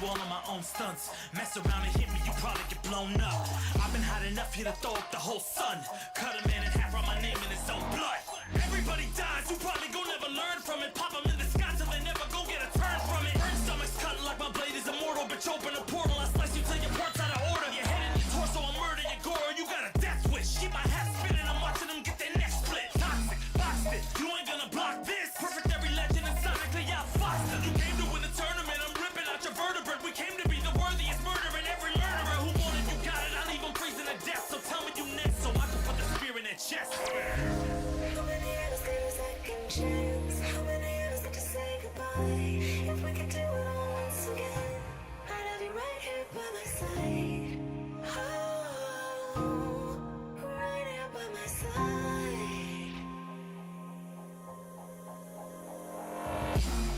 all of my own stunts. Mess around and hit me, you probably get blown up. I've been hot enough here to throw up the whole sun. Cut a man in half, write my name in his own blood. Everybody dies, you probably gon' never learn from it. Pop them in the sky till they never gon' get a turn from it. Burn stomachs cut like my blade is immortal. Bitch, open a portal, I slice you till your parts out of order. Your head in your torso, I murder your gore. You got a death wish, keep my hat spinning. I'm watching them get their neck split. Toxic, boxed it, you ain't gonna block this. Perfect every legend and sonically outfoxed it. You came to win the tournament, I'm ripping out your vertebrae. We came to be the worthiest murderer, and every murderer who wanted you got it. I'll leave them freezing to death, so tell me you next so I can put the spear in their chest. How many others get a second chance? How many others get to say goodbye? If we could do it all once again, I'd have you right here by my side. Oh, right here by my side.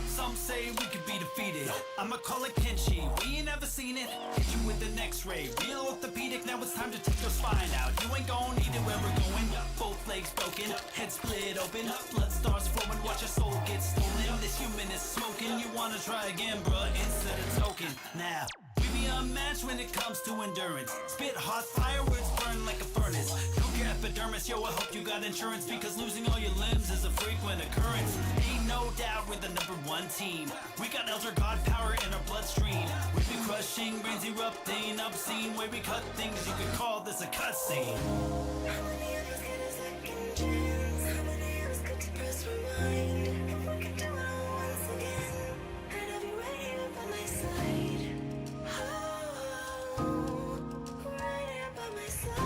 Some say we could be defeated. I'ma call it Kenshi. We ain't never seen it. Hit you with an X-ray. Real orthopedic. Now it's time to take your spine out. You ain't gon' need it where we're going. Both legs broken, head split open. Blood starts flowing. Watch your soul get stolen. This human is smoking. You wanna try again, bruh? Instead of token. Now we be unmatched when it comes to endurance. Spit hot fire where it's burn like a furnace. Cook your epidermis, yo. I hope you got insurance because losing all your limbs is a frequent occurrence. Ain't no doubt we're the #1 team. We got Elder God power in our bloodstream. We be crushing, brains erupting, obscene way we cut things. You could call this a cutscene. How many others get a second chance? How many others get to press rewind? If we could do it all once again, I'd have you right here by my side. Oh, right here by my side.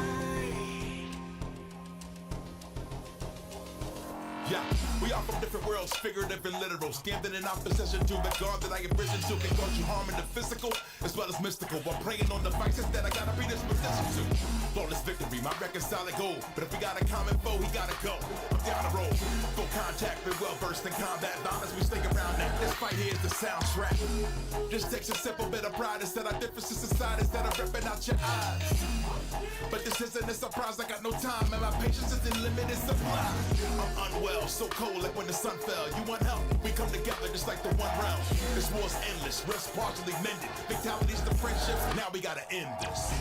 Yeah, we are from different worlds, figurative and literal. Standing in opposition to the God that I have risen to can cause you harm in the physical as well as mystical. While praying on the vices that I gotta be disposition to. Flawless victory, my record's solid gold. But if we got a common foe, he gotta go. I'm down the road, full contact, been well versed in combat. Violence, we stay around that. This fight here is the soundtrack. This takes a simple bit of pride instead of differences inside instead of ripping out your eyes. But this isn't a surprise, I got no time and my patience is in limited supply. I'm unwell, so cold like when the sun fell. You want help? We come together just like the one round. This war's endless, rest partially mended. Fatalities to friendships, now we gotta end this.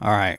All right.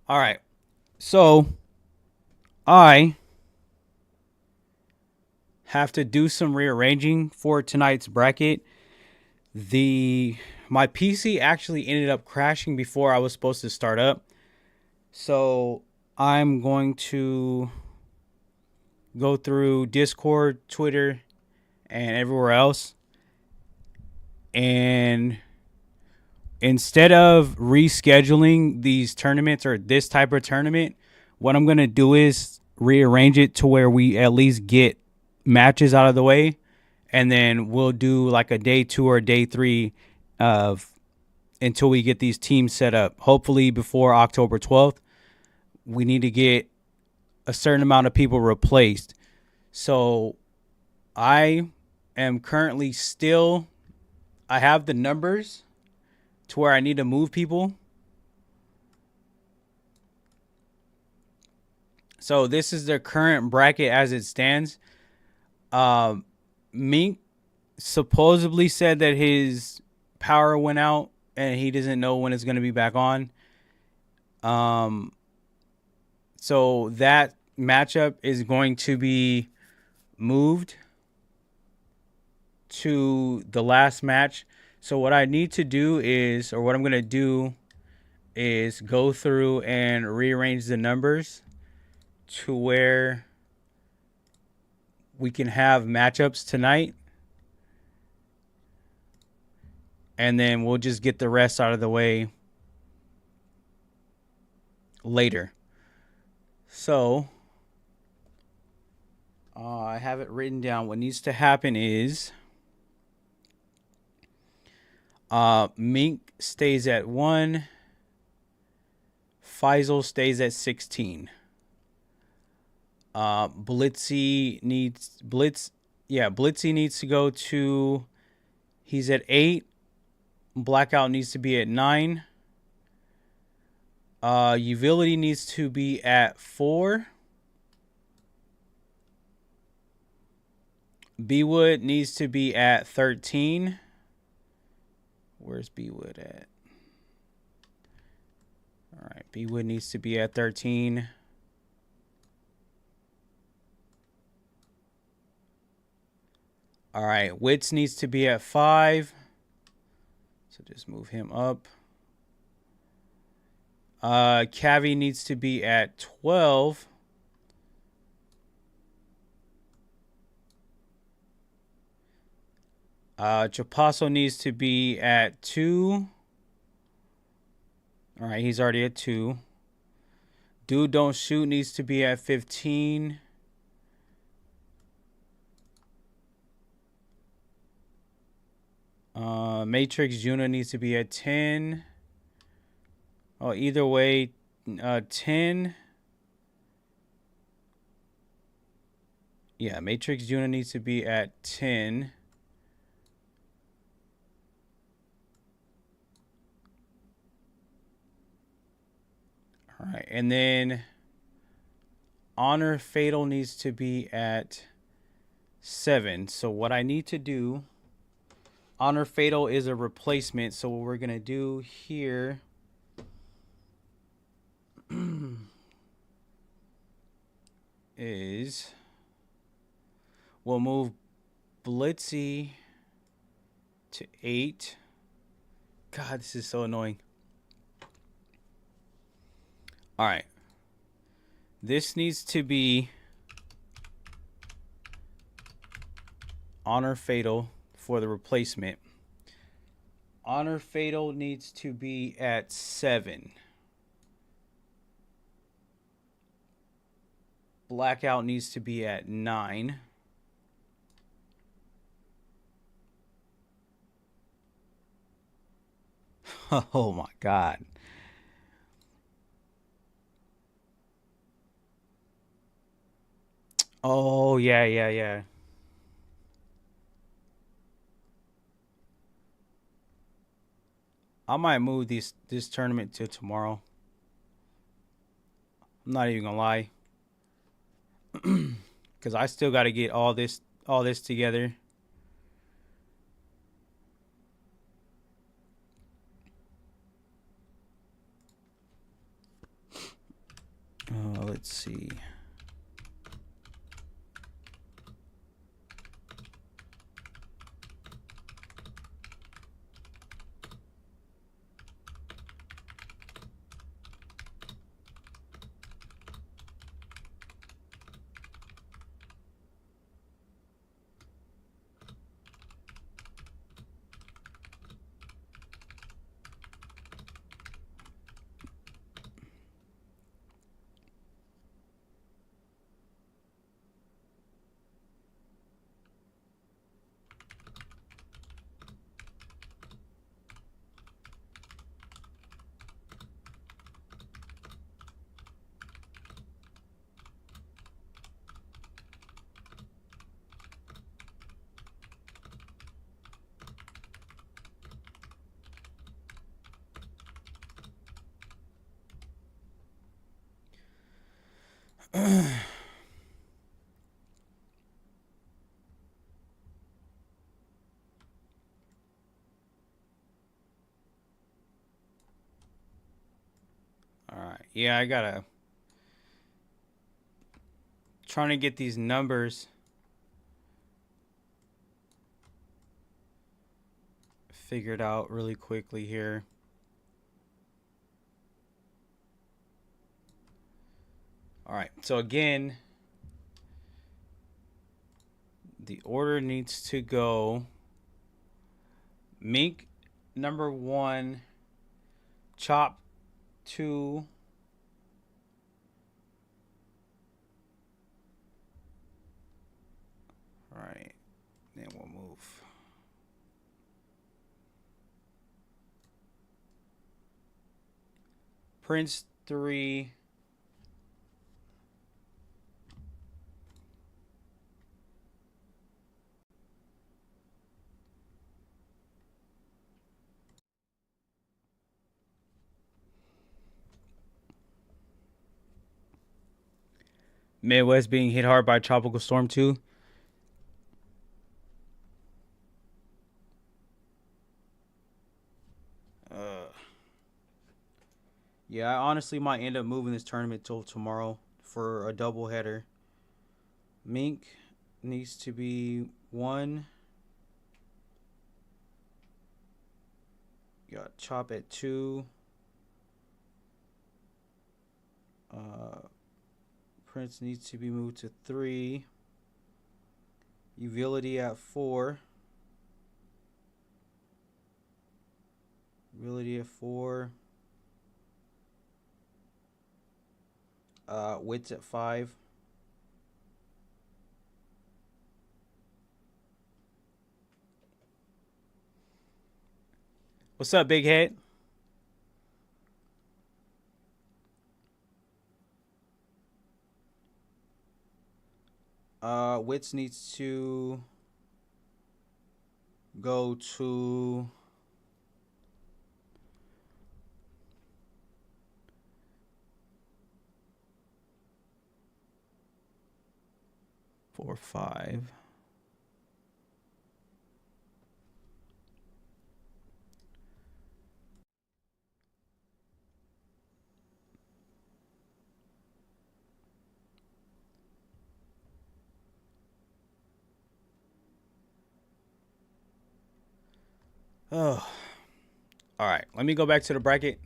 All right. So I have to do some rearranging for tonight's bracket. My PC actually ended up crashing before I was supposed to start up. So I'm going to go through Discord, Twitter, and everywhere else. And instead of rescheduling these tournaments or this type of tournament, what I'm going to do is rearrange it to where we at least get matches out of the way. And then we'll do like a day 2 or day 3 of until we get these teams set up. Hopefully before October 12th, we need to get a certain amount of people replaced. So I am currently still, I have the numbers to where I need to move people. So this is the current bracket as it stands. Mink supposedly said that his power went out and he doesn't know when it's going to be back on. So that matchup is going to be moved to the last match. So what I need to do is, or what I'm going to do is go through and rearrange the numbers to where we can have matchups tonight. And then we'll just get the rest out of the way later. So I have it written down. What needs to happen is Mink stays at 1. Faisal stays at 16. Blitzy needs to go to, he's at 8. Blackout needs to be at 9. Utility needs to be at 4. B-Wood needs to be at 13. Where's B-Wood at? All right, B-Wood needs to be at 13. All right, Wits needs to be at 5. So just move him up. Cavi needs to be at 12. Chapasso needs to be at 2. All right, he's already at 2. Dude Don't Shoot needs to be at 15. Matrix Juna needs to be at 10. Oh, either way, 10. Yeah, Matrix Juna needs to be at 10. All right, and then Honor Fatal needs to be at 7. So what I need to do, Honor Fatal is a replacement. So what we're going to do here is we'll move Blitzy to 8. God, this is so annoying. All right. This needs to be Honor Fatal for the replacement. Honor Fatal needs to be at 7. Blackout needs to be at 9. Oh my God. Oh, yeah. I might move this tournament to tomorrow. I'm not even gonna lie. Cause I still gotta get all this together. Let's see. All right. Yeah, I gotta trying to get these numbers figured out really quickly here. All right. So again, the order needs to go Mink number 1, Chop 2, all right, then we'll move Prince 3, Midwest being hit hard by Tropical Storm 2. Yeah, I honestly might end up moving this tournament till tomorrow for a double header. Mink needs to be 1. Got Chop at 2. Prince needs to be moved to 3. Uvility at 4. Uvility at 4. Wits at 5. What's up, big head? Wits needs to go to 4, 5. Oh. All right, let me go back to the bracket.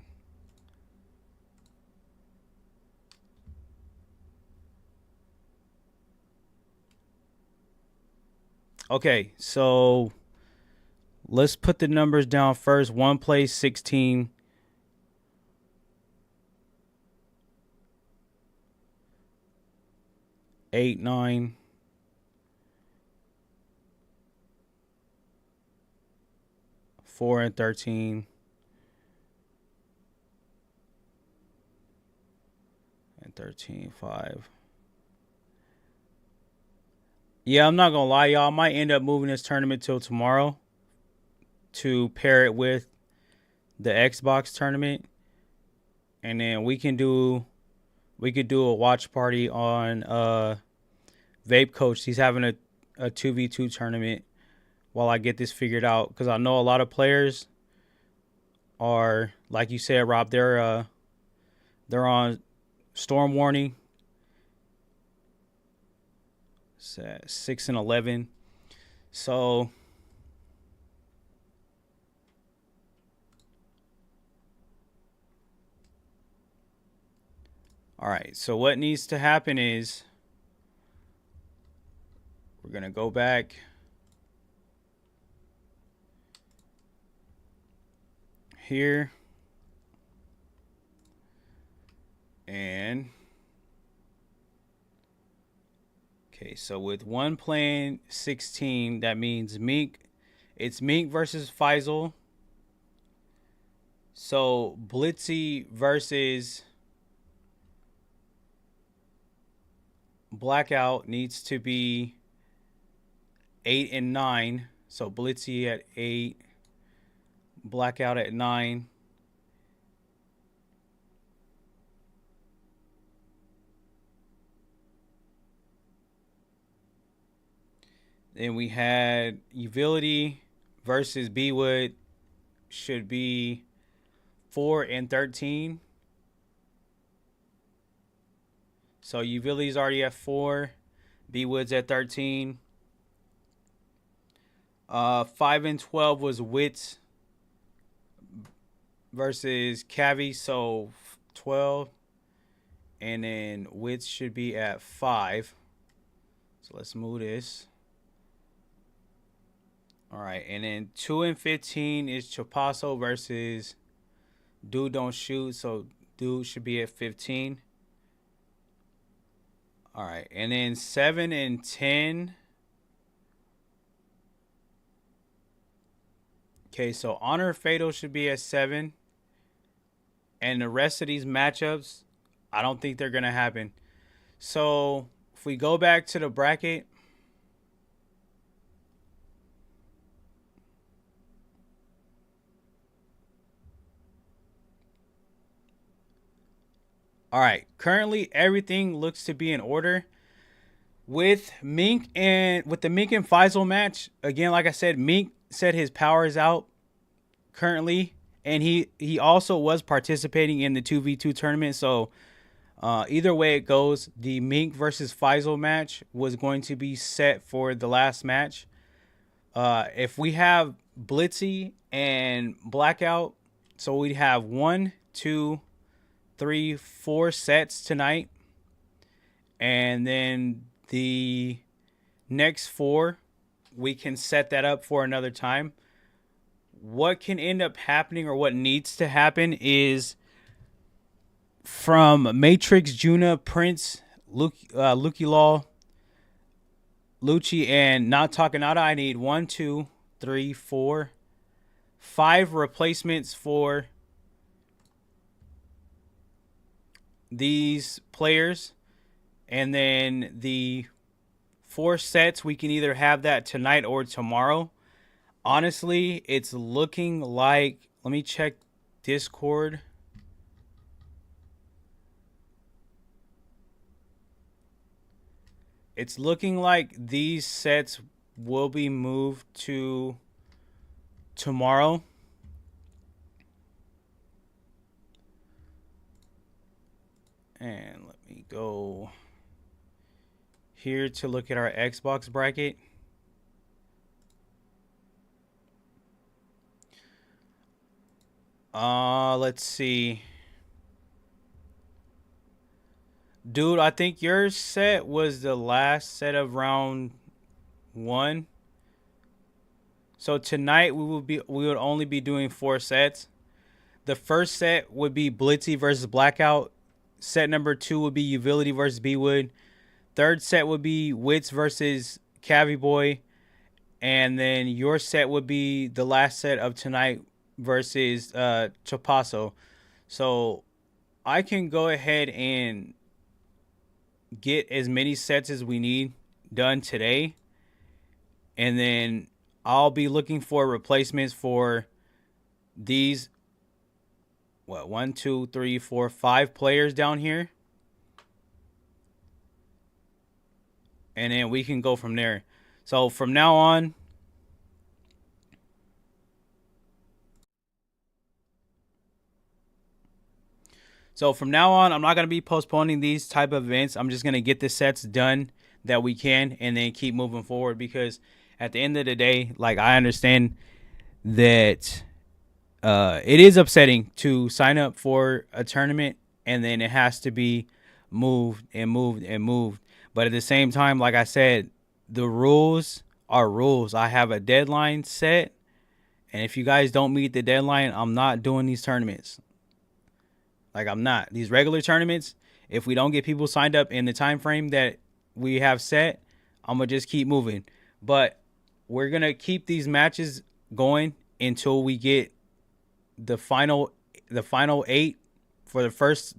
Okay, so let's put the numbers down first. 1 plays 16. Eight, 9. 4 and 13. And 13, 5. Yeah, I'm not gonna lie, y'all. I might end up moving this tournament till tomorrow to pair it with the Xbox tournament, and then we could do a watch party on Vape Coach. He's having a 2v2 tournament while I get this figured out, because I know a lot of players are, like you said, Rob, they're on storm warning. It's at 6 and 11. So all right, so what needs to happen is we're going to go back here and okay, so with 1 playing 16, that means Meek. It's Meek versus Faisal. So Blitzy versus Blackout needs to be 8 and 9. So Blitzy at 8, Blackout at 9. Then we had Utility versus B Wood should be 4 and 13. So Utility's already at 4. B Wood's at 13. 5 and 12 was Wits versus Cavi, so 12. And then Wits should be at 5. So let's move this. All right, and then 2 and 15 is Chapasso versus Dude Don't Shoot, so Dude should be at 15. All right, and then 7 and 10. Okay, so Honor Fatal should be at 7. And the rest of these matchups, I don't think they're going to happen. So if we go back to the bracket, all right, currently everything looks to be in order. With Mink and with the Mink and Faisal match, again, like I said, Mink said his power is out currently, and he also was participating in the 2v2 tournament. So either way it goes, the Mink versus Faisal match was going to be set for the last match. If we have Blitzy and Blackout, so we'd have 1, 2, 3, 4 sets tonight, and then the next 4 we can set that up for another time. What can end up happening, or what needs to happen, is from Matrix, Juna, Prince, Lucky Law, Lucci, and Not Talking Nada, I need 1, 2, 3, 4, 5 replacements for these players. And then the 4 sets, we can either have that tonight or tomorrow. Honestly, it's looking like, let me check Discord. It's looking like these sets will be moved to tomorrow. And let me go here to look at our Xbox bracket. Let's see. Dude, I think your set was the last set of round 1. So tonight we would only be doing 4 sets. The first set would be Blitzy versus Blackout. Set number 2 would be Utility versus B-Wood. Third set would be Wits versus Cavi Boy. And then your set would be the last set of tonight versus Chapasso. So I can go ahead and get as many sets as we need done today. And then I'll be looking for replacements for these, 1, 2, 3, 4, 5 players down here. And then we can go from there. So from now on, I'm not going to be postponing these type of events. I'm just going to get the sets done that we can and then keep moving forward, because at the end of the day, like, I understand that it is upsetting to sign up for a tournament and then it has to be moved and moved and moved. But at the same time, like I said, the rules are rules. I have a deadline set, and if you guys don't meet the deadline, I'm not doing these tournaments. Like, I'm not. These regular tournaments, if we don't get people signed up in the time frame that we have set, I'm going to just keep moving. But we're going to keep these matches going until we get the final 8 for the first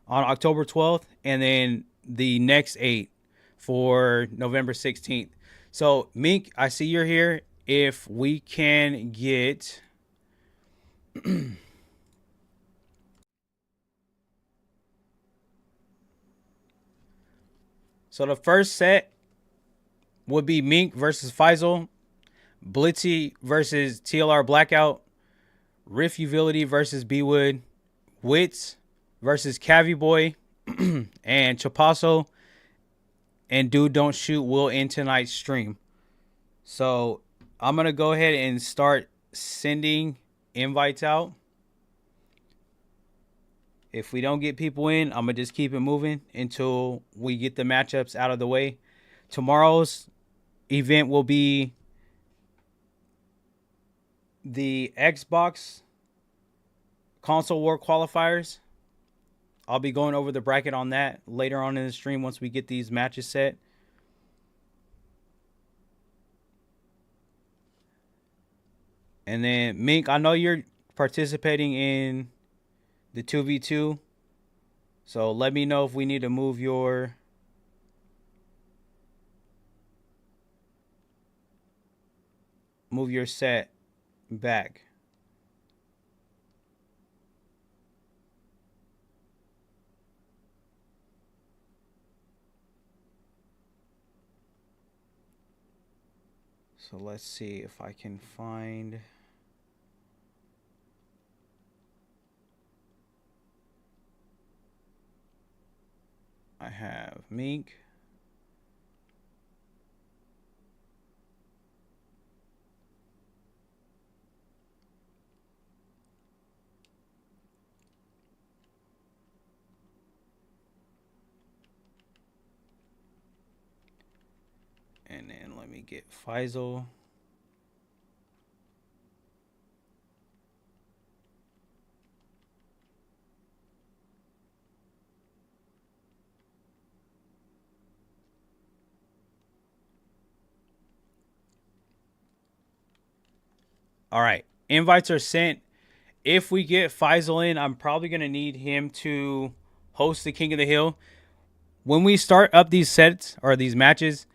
on October 12th, and then the next 8 for November 16th. So, Mink, I see you're here. If we can get so the first set would be Mink versus Faisal, Blitzy versus TLR Blackout, Riff Utility versus B Wood, Wits versus Cavi Boy, and Chapasso and Dude Don't Shoot will end tonight's stream. So I'm going to go ahead and start sending invites out. If we don't get people in, I'm going to just keep it moving until we get the matchups out of the way. Tomorrow's event will be the Xbox console war qualifiers. I'll be going over the bracket on that later on in the stream once we get these matches set. And then, Mink, I know you're participating in the 2v2. So let me know if we need to move your set back. So let's see if I can find. I have Mink. And then let me get Faisal. All right. Invites are sent. If we get Faisal in, I'm probably going to need him to host the King of the Hill. When we start up these sets or these matches,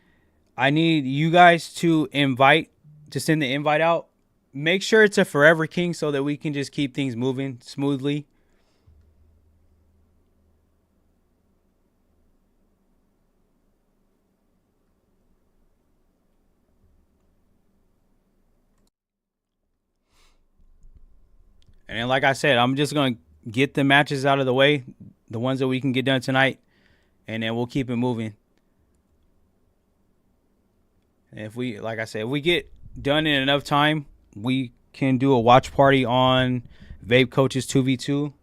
I need you guys to send the invite out. Make sure it's a Forever King so that we can just keep things moving smoothly. And then, like I said, I'm just going to get the matches out of the way, the ones that we can get done tonight, and then we'll keep it moving. And if we get done in enough time, we can do a watch party on Vape Coaches 2v2.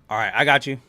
All right, I got you.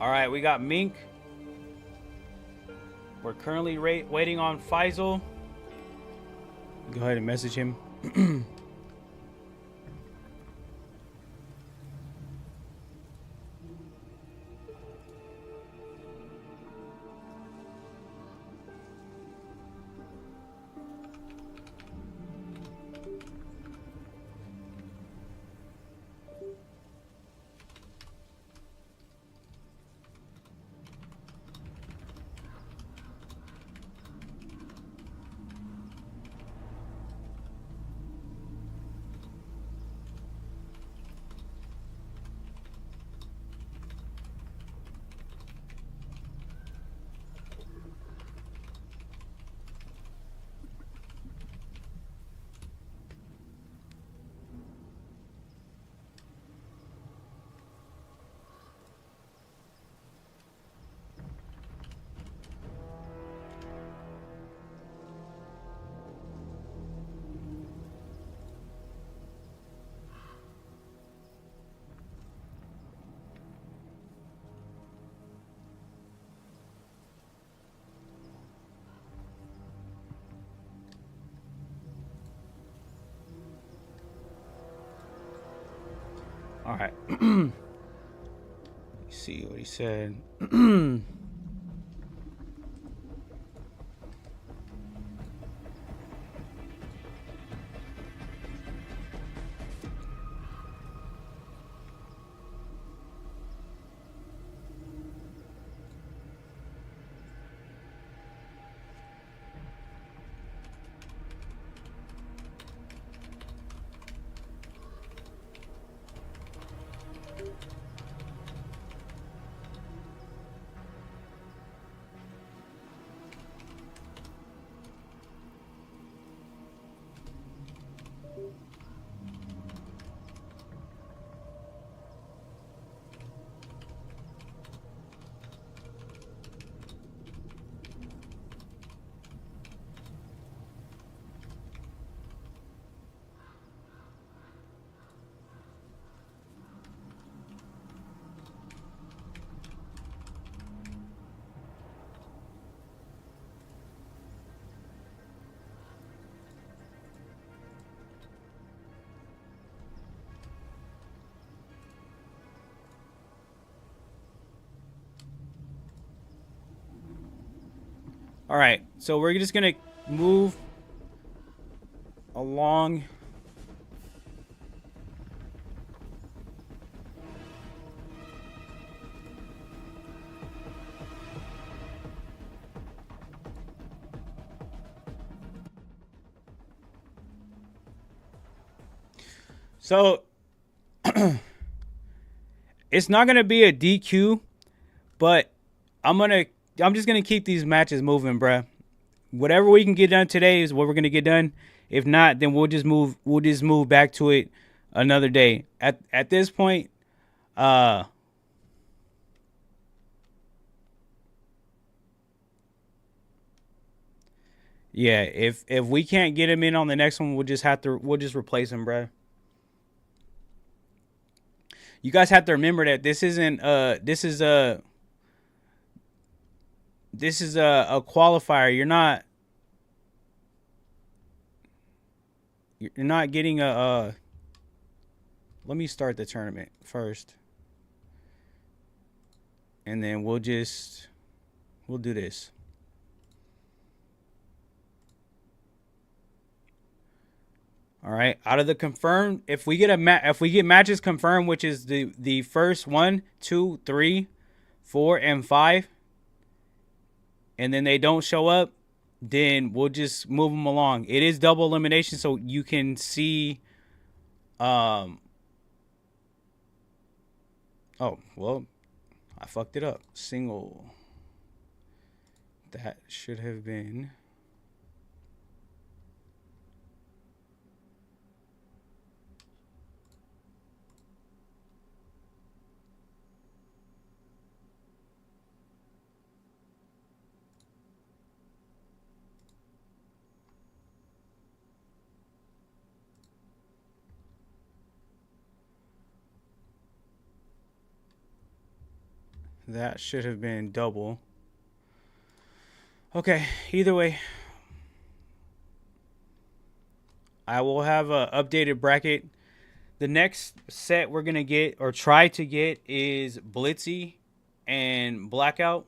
All right, we got Mink. We're currently waiting on Faisal. Go ahead and message him. All right. Let's see what he said. All right, so we're just gonna move along. So it's not gonna be a DQ, but I'm just gonna keep these matches moving, bruh. Whatever we can get done today is what we're gonna get done. If not, then we'll just move back to it another day. At this point, yeah, if we can't get him in on the next one, we'll just replace him, bruh. You guys have to remember that this is a qualifier. You're not getting a let me start the tournament first. And then we'll do this. All right, out of the confirmed, if we get matches confirmed, which is the first 1, 2, 3, 4, and 5, and then they don't show up, then we'll just move them along. It is double elimination, so you can see. Oh well, I fucked it up. Single. That should have been. That should have been double. Okay, either way, I will have a updated bracket. The next set we're gonna get or try to get is Blitzy and Blackout.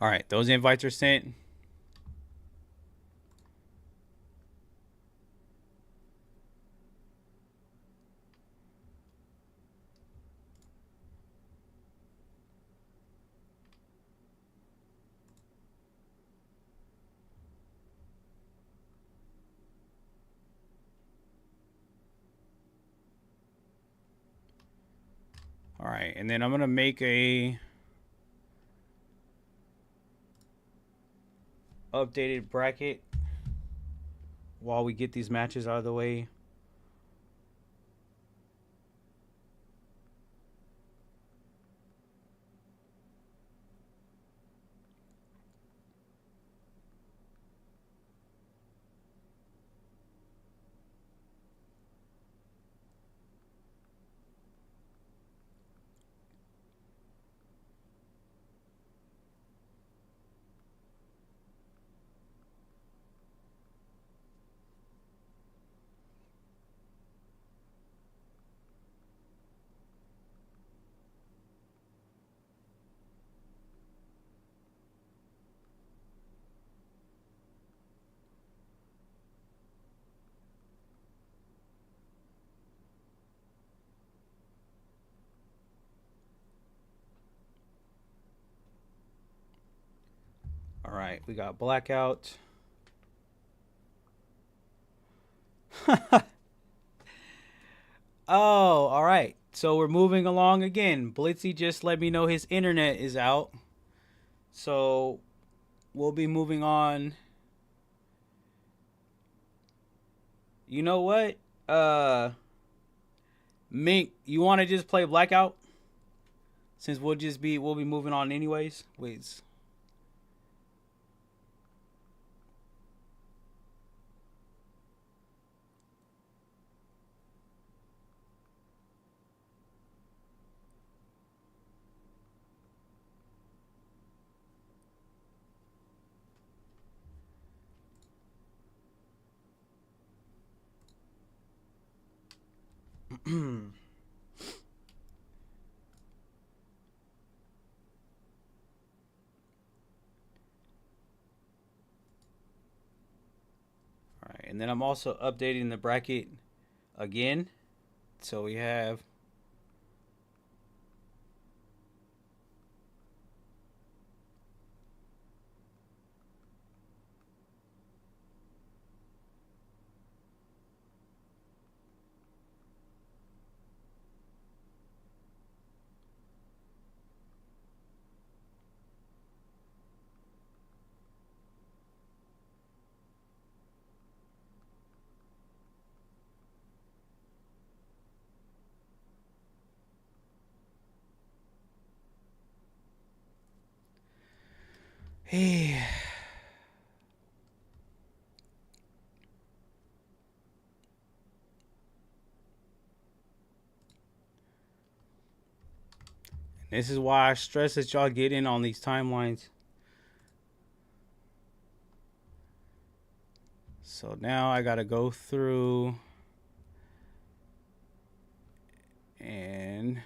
All right, those invites are sent. All right, and then I'm gonna make a updated bracket while we get these matches out of the way. All right, we got Blackout. Oh, all right. So we're moving along again. Blitzy just let me know his internet is out. So we'll be moving on. You know what? Mink, you want to just play Blackout? Since we'll be moving on anyways. Wait. Alright, and then I'm also updating the bracket again. So we have hey. This is why I stress that y'all get in on these timelines. So now I gotta go through and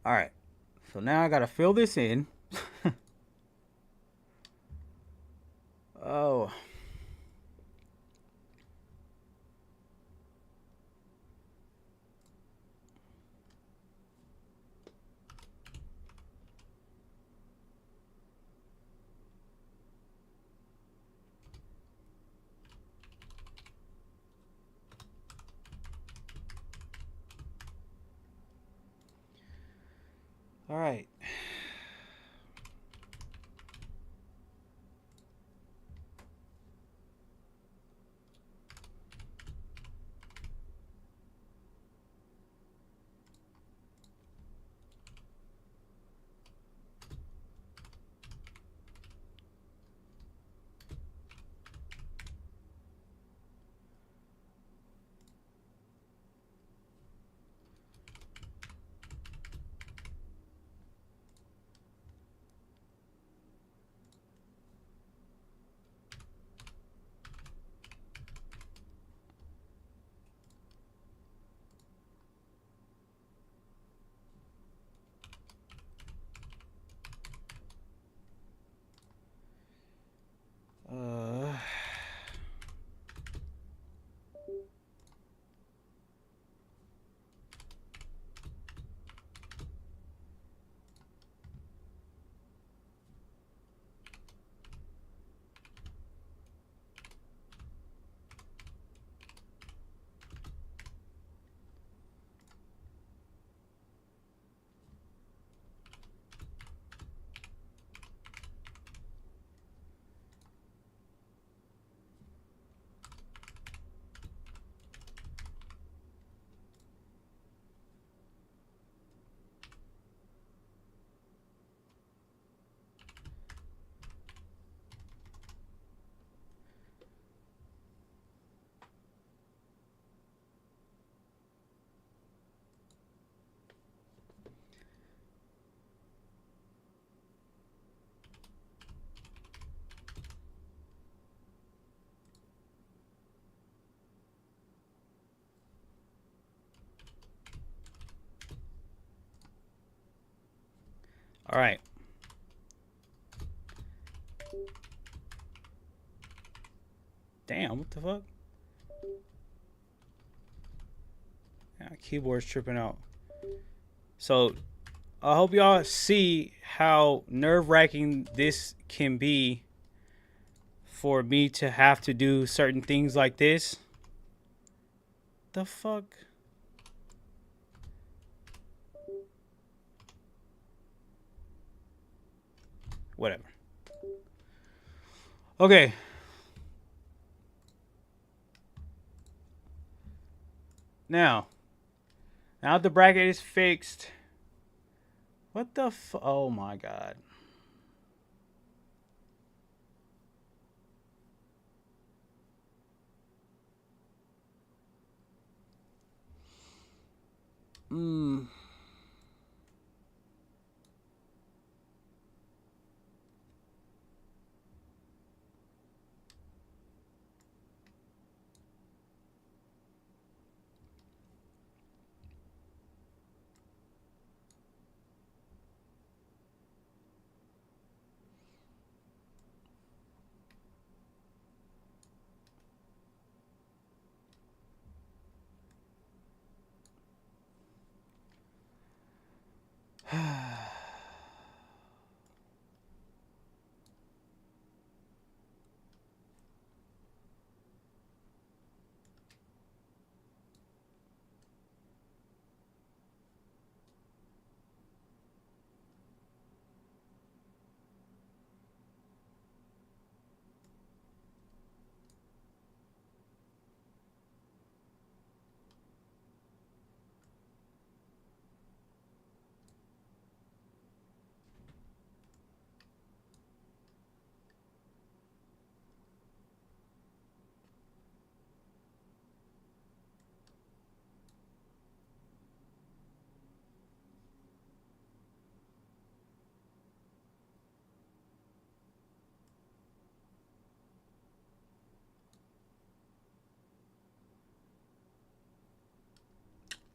All right. So now I got to fill this in. Oh. All right. Uh, all right. Damn, what the fuck? Yeah, keyboard's tripping out. So, I hope y'all see how nerve-wracking this can be for me to have to do certain things like this. The fuck? Whatever. Okay. Now the bracket is fixed. What the oh my god.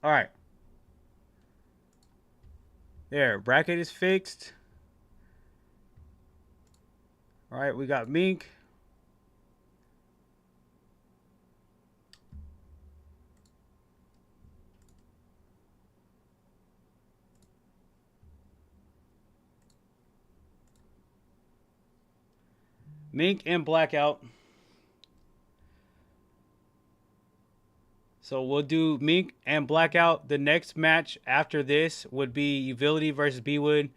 All right. There, bracket is fixed. All right, we got Mink. Mink and Blackout. So we'll do Mink and Blackout. The next match after this would be Utility versus B-Wood,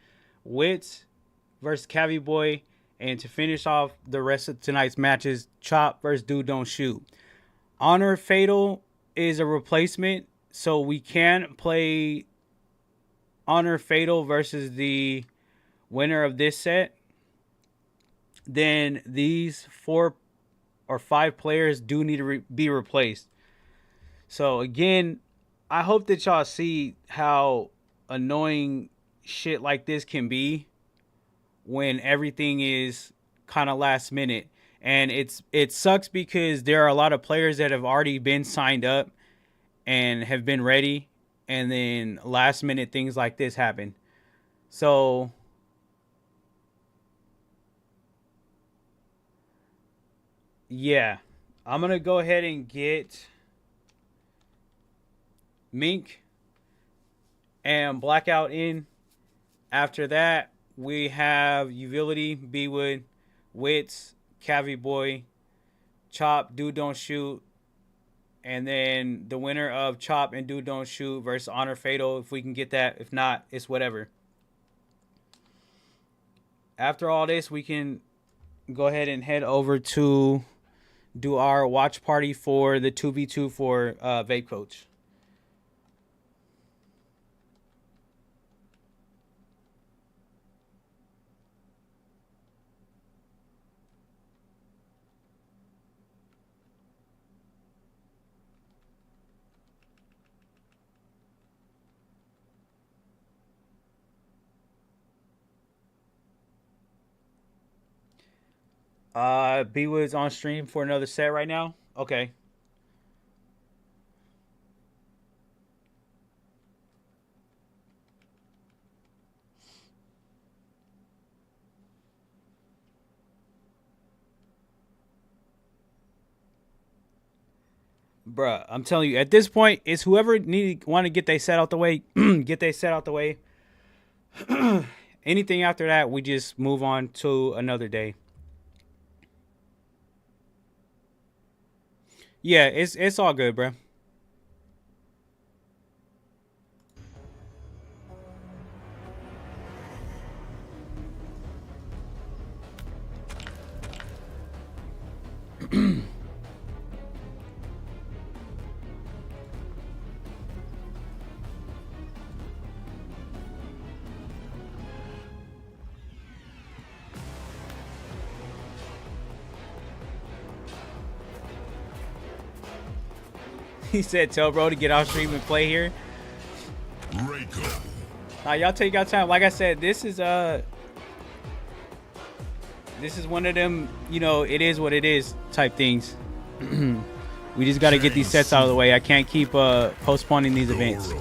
Wits versus Cavi Boy, and to finish off the rest of tonight's matches, Chop versus Dude Don't Shoot. Honor Fatal is a replacement, so we can play Honor Fatal versus the winner of this set. Then these 4 or 5 players do need to be replaced. So again, I hope that y'all see how annoying shit like this can be when everything is kind of last minute. And it sucks because there are a lot of players that have already been signed up and have been ready, and then last minute things like this happen. So yeah, I'm going to go ahead and get Mink and Blackout in. After that, we have Utility, B-Wood, Wits, Cavi Boy, Chop, Dude Don't Shoot, and then the winner of Chop and Dude Don't Shoot versus Honor Fatal, if we can get that. If not, it's whatever. After all this, we can go ahead and head over to do our watch party for the 2v2 for Vape Coach. B-Wood's on stream for another set right now. Okay. Bruh, I'm telling you, at this point, it's whoever want to get they set out the way, get they set out the way. Anything after that, we just move on to another day. Yeah, it's all good, bro. He said, tell bro to get off stream and play here. Y'all take your time. Like I said, this is one of them, you know, it is what it is type things. We just got to get these sets out of the way. I can't keep postponing these events.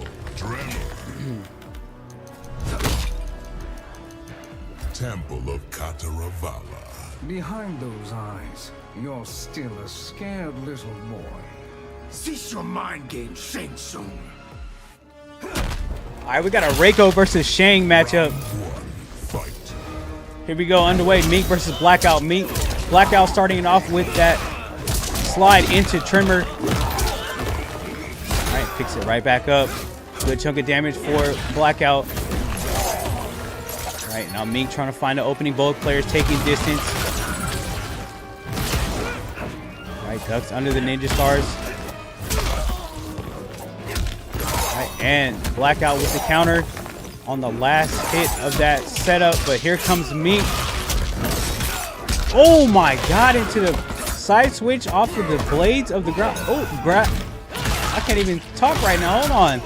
Temple of Kataravala. Behind those eyes, you're still a scared little boy. Cease your mind games, Shang Tsung. Alright, we got a Reiko versus Shang matchup. Here we go, underway. Mink versus Blackout. Mink, Blackout starting it off with that slide into Trimmer. Alright, fix it right back up. Good chunk of damage for Blackout. Alright, now Mink trying to find an opening. Both players taking distance. Alright, ducks under the ninja stars. And Blackout with the counter on the last hit of that setup. But here comes Mink. Oh my god, into the side switch off of the blades of the ground. Oh, I can't even talk right now. Hold on.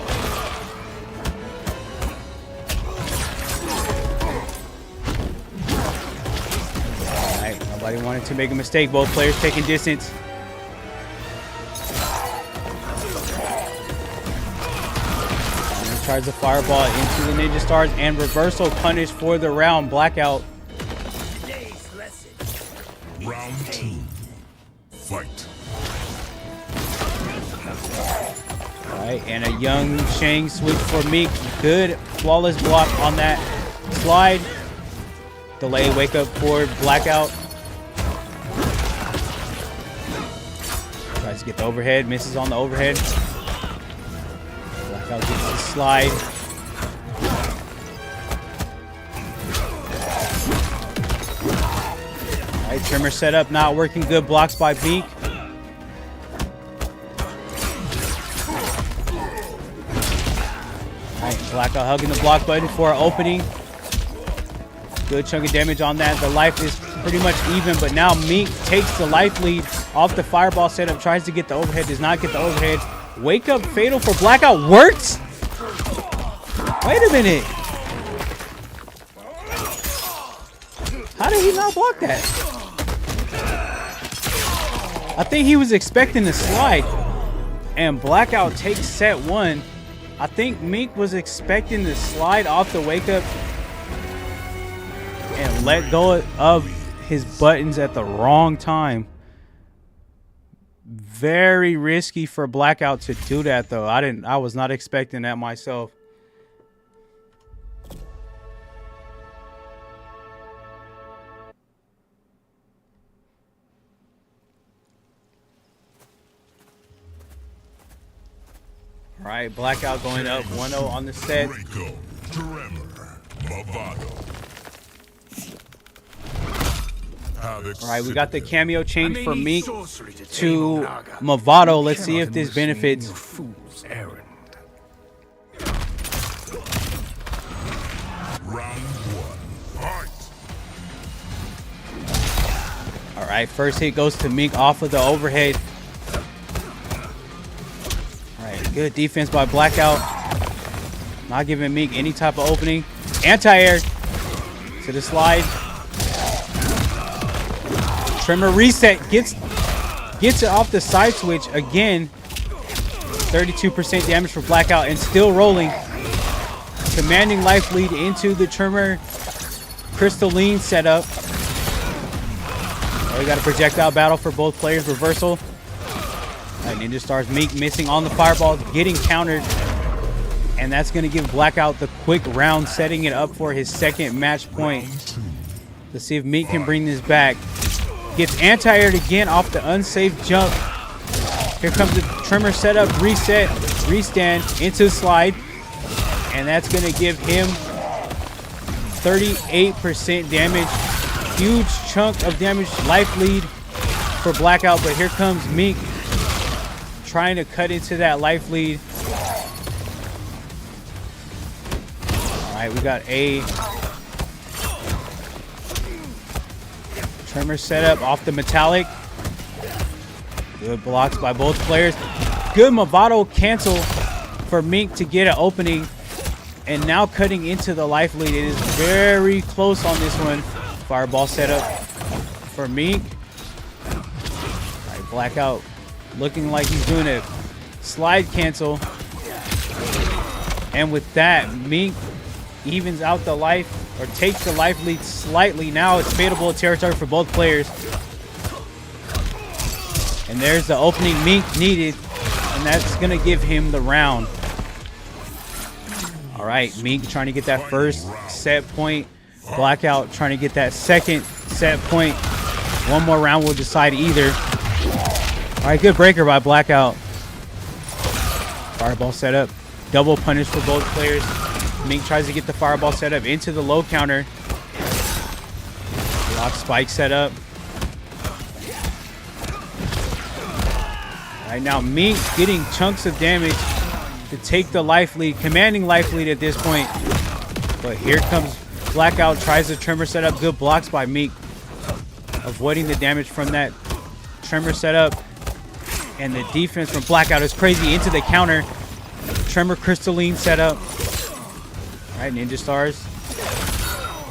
Alright, nobody wanted to make a mistake. Both players taking distance. tries to fireball into the Ninja Stars, and reversal punish for the round. Blackout. Round 2. Fight. Alright, and a young Shang switch for Meek. Good flawless block on that slide. Delay wake up for Blackout. Tries to get the overhead, misses on the overhead. Blackout gets the slide. Alright, Trimmer setup not working. Good blocks by Meek. Alright, Blackout hugging the block button for an opening. Good chunk of damage on that. The life is pretty much even, but now Meek takes the life lead off the fireball setup, tries to get the overhead, does not get the overhead. Wake up fatal for Blackout works? Wait a minute. How did he not block that? I think he was expecting the slide, and Blackout takes set 1. I think Meek was expecting the slide off the wake up and let go of his buttons at the wrong time. Very risky for Blackout to do that, though. I was not expecting that myself. All right, Blackout going up 1-0 on the set. Draco, Tremor, Movado. All right, we got the cameo change for Meek to Movado. Let's see if this benefits. Round 1. Fight. All right, first hit goes to Meek off of the overhead. All right, good defense by Blackout. Not giving Meek any type of opening. Anti-air to the slide. Tremor reset, gets it off the side switch again. 32% damage for Blackout and still rolling. Commanding life lead into the Tremor Crystalline setup. Oh, we got a projectile battle for both players. Reversal. All right, Ninja Stars. Meek missing on the fireballs, getting countered. And that's going to give Blackout the quick round, setting it up for his second match point. Let's see if Meek can bring this back. Gets anti-aired again off the unsafe jump. Here comes the Tremor setup, reset, restand into the slide. And that's going to give him 38% damage. Huge chunk of damage, life lead for Blackout. But here comes Meek trying to cut into that life lead. All right, we got a Tremor setup off the metallic. Good blocks by both players. Good Movado cancel for Meek to get an opening. And now cutting into the life lead. It is very close on this one. Fireball setup for Meek. All right, Blackout looking like he's doing a slide cancel. And with that, Meek evens out the life, or takes the life lead slightly. Now it's fatal territory for both players. And there's the opening Meek needed, and that's going to give him the round. All right, Meek trying to get that first set point. Blackout trying to get that second set point. One more round will decide either. All right, good breaker by Blackout. Fireball setup. Double punish for both players. Meek tries to get the fireball setup into the low counter. Lock spike setup. All right, now Meek getting chunks of damage to take the life lead, commanding life lead at this point. But here comes Blackout, tries the Tremor setup. Good blocks by Meek, avoiding the damage from that Tremor setup. And the defense from Blackout is crazy into the counter. Tremor Crystalline setup. All right, Ninja Stars.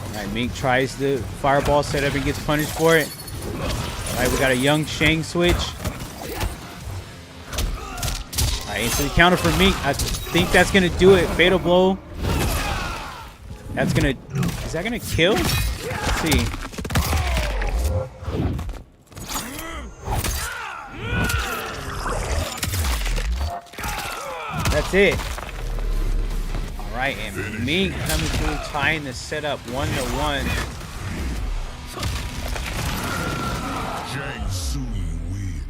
All right, Meek tries the fireball setup and gets punished for it. All right, we got a young Shang switch. All Alright, into the counter for Mink. I think that's gonna do it. Fatal blow. That's gonna. Is that gonna kill? Let's see. That's it. Alright, and Mink coming through, tying the setup 1-1.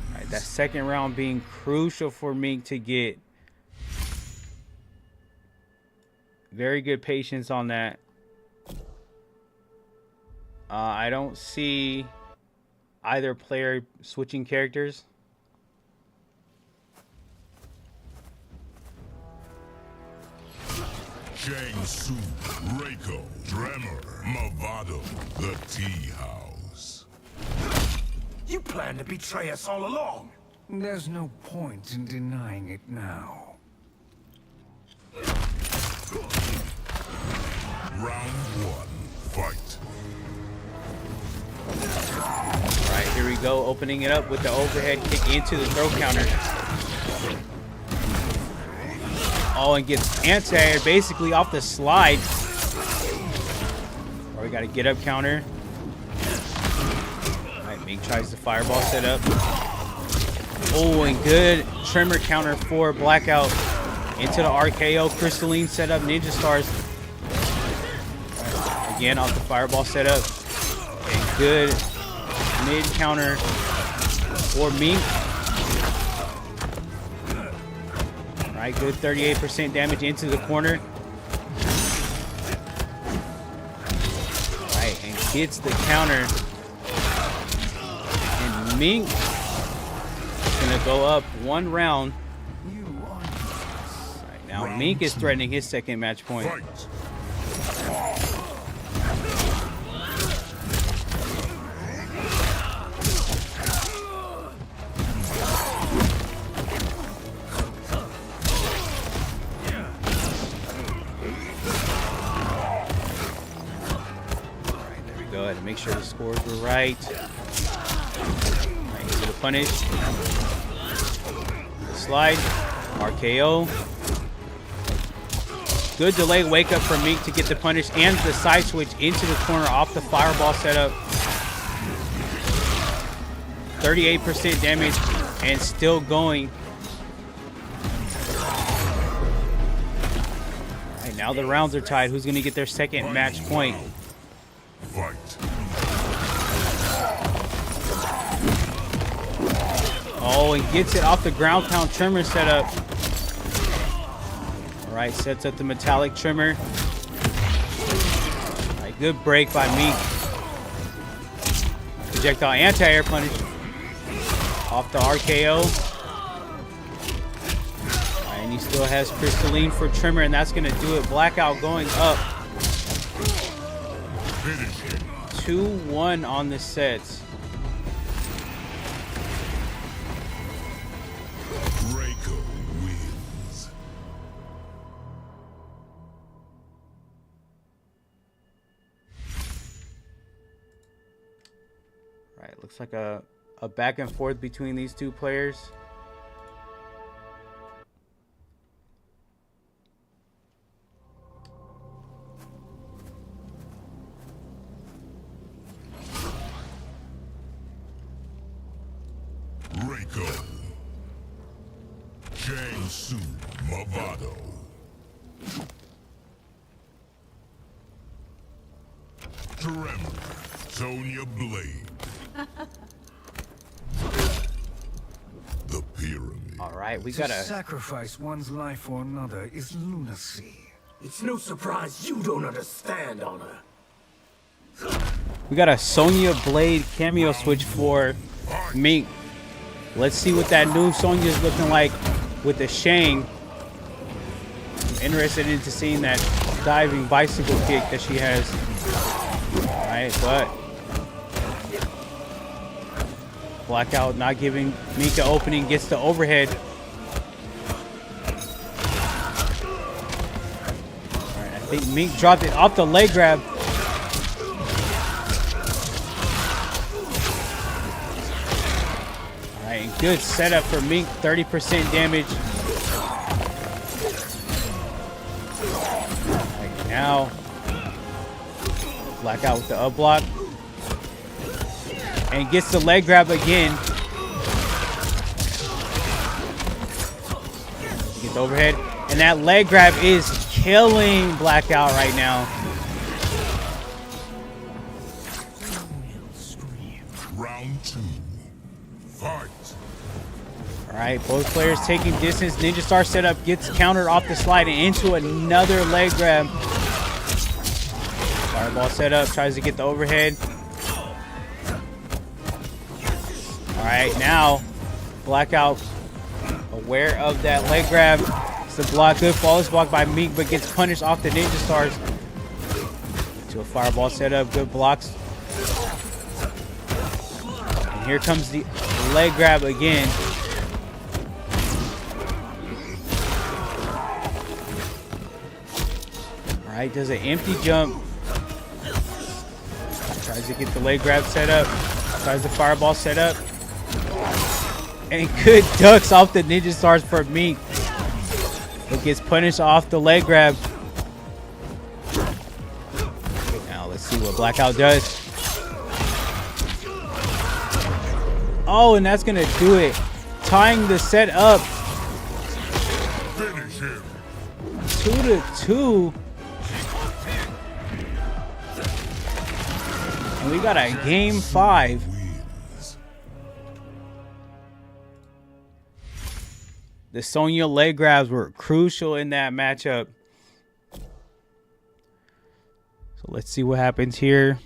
Alright, that second round being crucial for Mink to get. Very good patience on that. I don't see either player switching characters. Shang Tsung, Reiko, Tremor, Movado, the Tea House. You planned to betray us all along. There's no point in denying it now. Round 1, fight. Alright, here we go. Opening it up with the overhead kick into the throw counter. Oh, and gets anti-air basically off the slide. Or we got a get up counter. Alright, Mink tries the fireball setup. Oh, and good Tremor counter for Blackout. Into the RKO. Crystalline setup. Ninja Stars. Right, again, off the fireball setup. And good mid counter for Mink. Alright, good 38% damage into the corner. Alright, and gets the counter. And Mink is gonna go up 1 round. Alright, now Mink is threatening his second match point. Fight. Go ahead and make sure the scores were right. Right into the punish. Slide. RKO. Good delay wake up for Mink to get the punish and the side switch into the corner off the fireball setup. 38% damage and still going. Alright, now the rounds are tied. Who's going to get their second match point? Fight. Oh, and gets it off the ground pound Tremor setup. Alright, sets up the metallic Tremor. Alright, good break by Mink. Projectile anti-air punish. Off the RKO. Alright, and he still has Crystalline for Tremor, and that's going to do it. Blackout going up. 2-1 on the sets. Reiko wins. Right, looks like a back and forth between these two players. Reiko. Shang Tsung, Movado. Tremor, Sonya Blade. The Pyramid. All right, we To got sacrifice one's life for another is lunacy. It's no surprise you don't understand, Honor. a Sonya Blade cameo switch for Mink. Let's see what that new Sonya is looking like with the Shang. I'm interested into seeing that diving bicycle kick that she has. All right, but Blackout not giving Mink an opening, gets the overhead. All right, I think Mink dropped it off the leg grab. All right, good setup for Mink, 30% damage. now Blackout with the up block. And gets the leg grab again. Get the overhead. And that leg grab is killing Blackout right now. Round 2. Fight. Alright, both players taking distance. Ninja Star setup gets countered off the slide and into another leg grab. Fireball setup, tries to get the overhead. Alright, now Blackout aware of that leg grab. It's the block, good flawless block by Meek, but gets punished off the Ninja Stars. To a fireball setup, good blocks. And here comes the leg grab again. Alright, does an empty jump. Tries to get the leg grab set up. Tries the fireball set up. And good ducks off the Ninja Stars for Meek. But gets punished off the leg grab. Now let's see what Blackout does. Oh, and that's going to do it. Tying the set up. Finish him. 2-2. And we got a game 5. The Sonya leg grabs were crucial in that matchup. So let's see what happens here.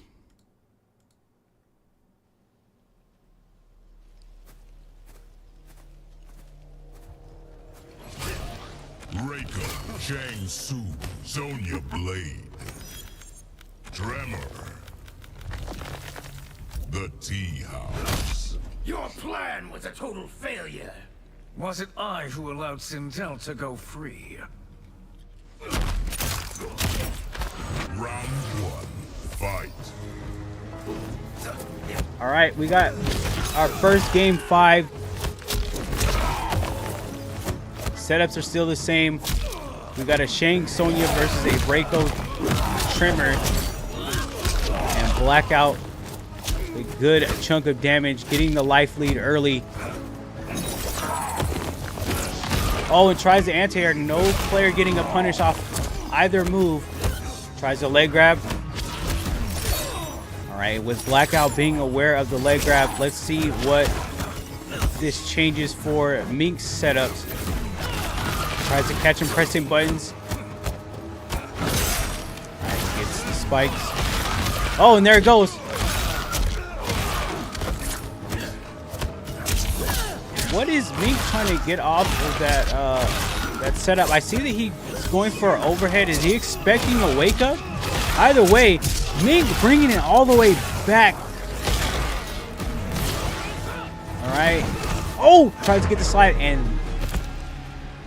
Reiko, Chang Su, Sonya Blade. Tremor. The Tea House. Your plan was a total failure. Was it I who allowed Sintel to go free? Round 1. Fight. All right, we got our first game 5. Setups are still the same. We got a Shang Sonya versus a Reiko Tremor. And Blackout, a good chunk of damage, getting the life lead early. Oh, and tries the anti-air. No player getting a punish off either move. Tries the leg grab. All right, with Blackout being aware of the leg grab, let's see what this changes for Mink's setups. Tries to catch him pressing buttons. All right, gets the spikes. Oh, and there it goes. What is Mink trying to get off of that setup? I see that he's going for an overhead. Is he expecting a wake up? Either way, Mink bringing it all the way back. All right. Oh, tries to get the slide, and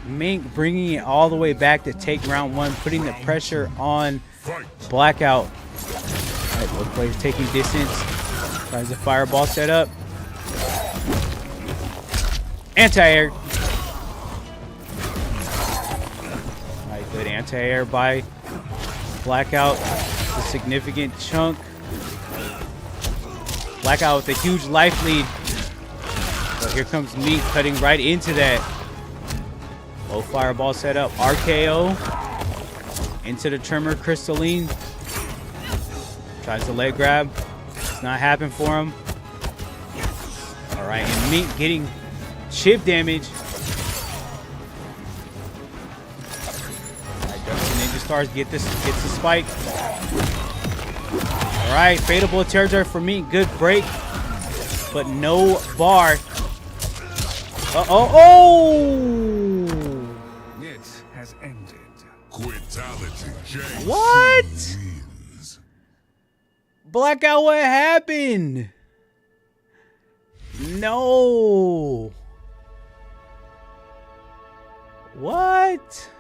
Mink bringing it all the way back to take round 1, putting the pressure on Blackout. All right, both players taking distance. Tries the fireball setup. Anti-air. Alright, good anti-air by Blackout. A significant chunk. Blackout with a huge life lead. But here comes Meek cutting right into that. Low fireball setup. RKO. Into the Tremor Crystalline. Tries the leg grab. It's not happening for him. Alright, and Meek getting chip damage. Alright, Ninja Stars gets the spike. Alright, fadeable territory for me. Good break. But no bar. Oh! It has ended. Quitality. Chang What? Su wins. Blackout, what happened? No. What?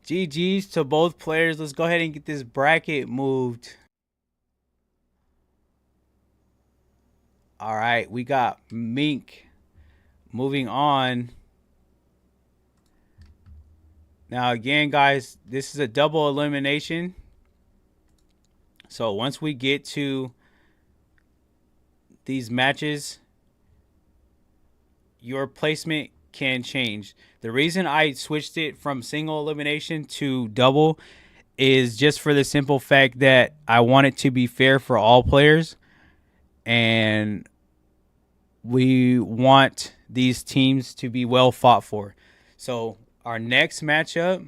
GG's to both players. Let's go ahead and get this bracket moved. All right, we got Mink moving on Now, again, guys, this is a double elimination. So once we get to these matches, your placement can change. The reason I switched it from single elimination to double is just for the simple fact that I want it to be fair for all players. And we want these teams to be well fought for. So our next matchup,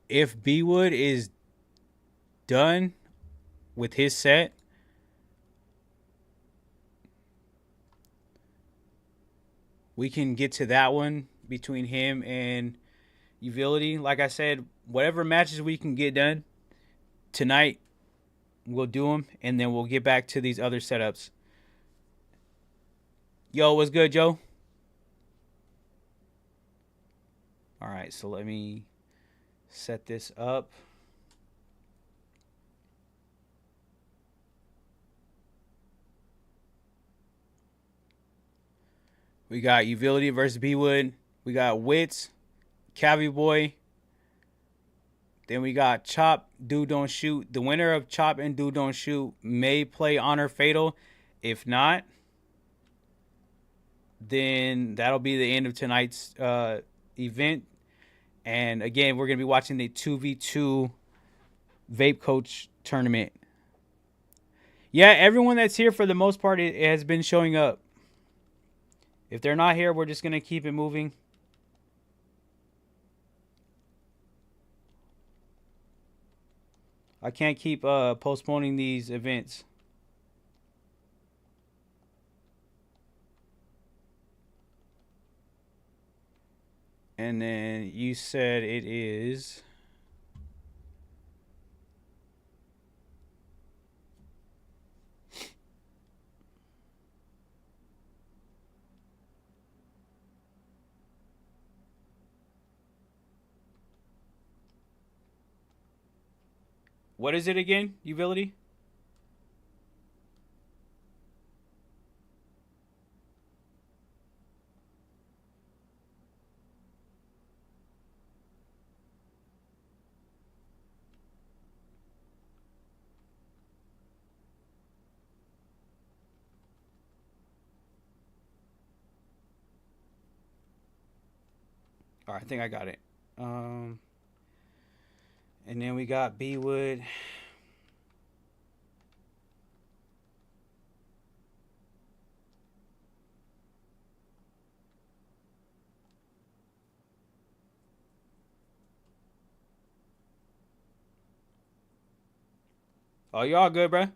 if B-Wood is done with his set, we can get to that one between him and Utility. Like I said, whatever matches we can get done tonight, we'll do them, and then we'll get back to these other setups. Yo, what's good, Joe? All right, so let me set this up. We got Utility versus B-Wood. We got Wits, Cavi Boy. Then we got Chop, Do Don't Shoot. The winner of Chop and Do Don't Shoot may play Honor Fatal. If not, then that'll be the end of tonight's event. And again, we're going to be watching the 2v2 Vape Coach tournament. Yeah, everyone that's here for the most part it has been showing up. If they're not here, we're just going to keep it moving. I can't keep postponing these events. And then you said it is... What is it again, Utility? All right, I think I got it. And then we got B-Wood. Oh, y'all good, bro?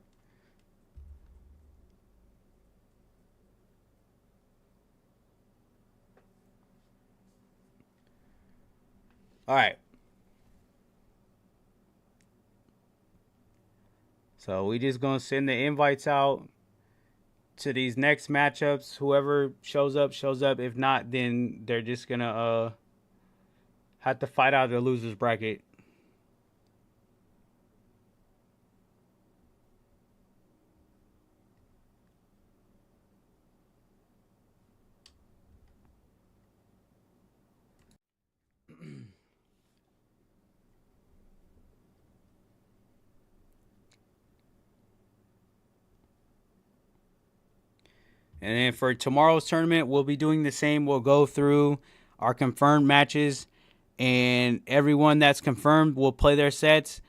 All right. So we just gonna send the invites out to these next matchups. Whoever shows up, shows up. If not, then they're just gonna have to fight out of the losers bracket. And then for tomorrow's tournament, we'll be doing the same. We'll go through our confirmed matches, and everyone that's confirmed will play their sets.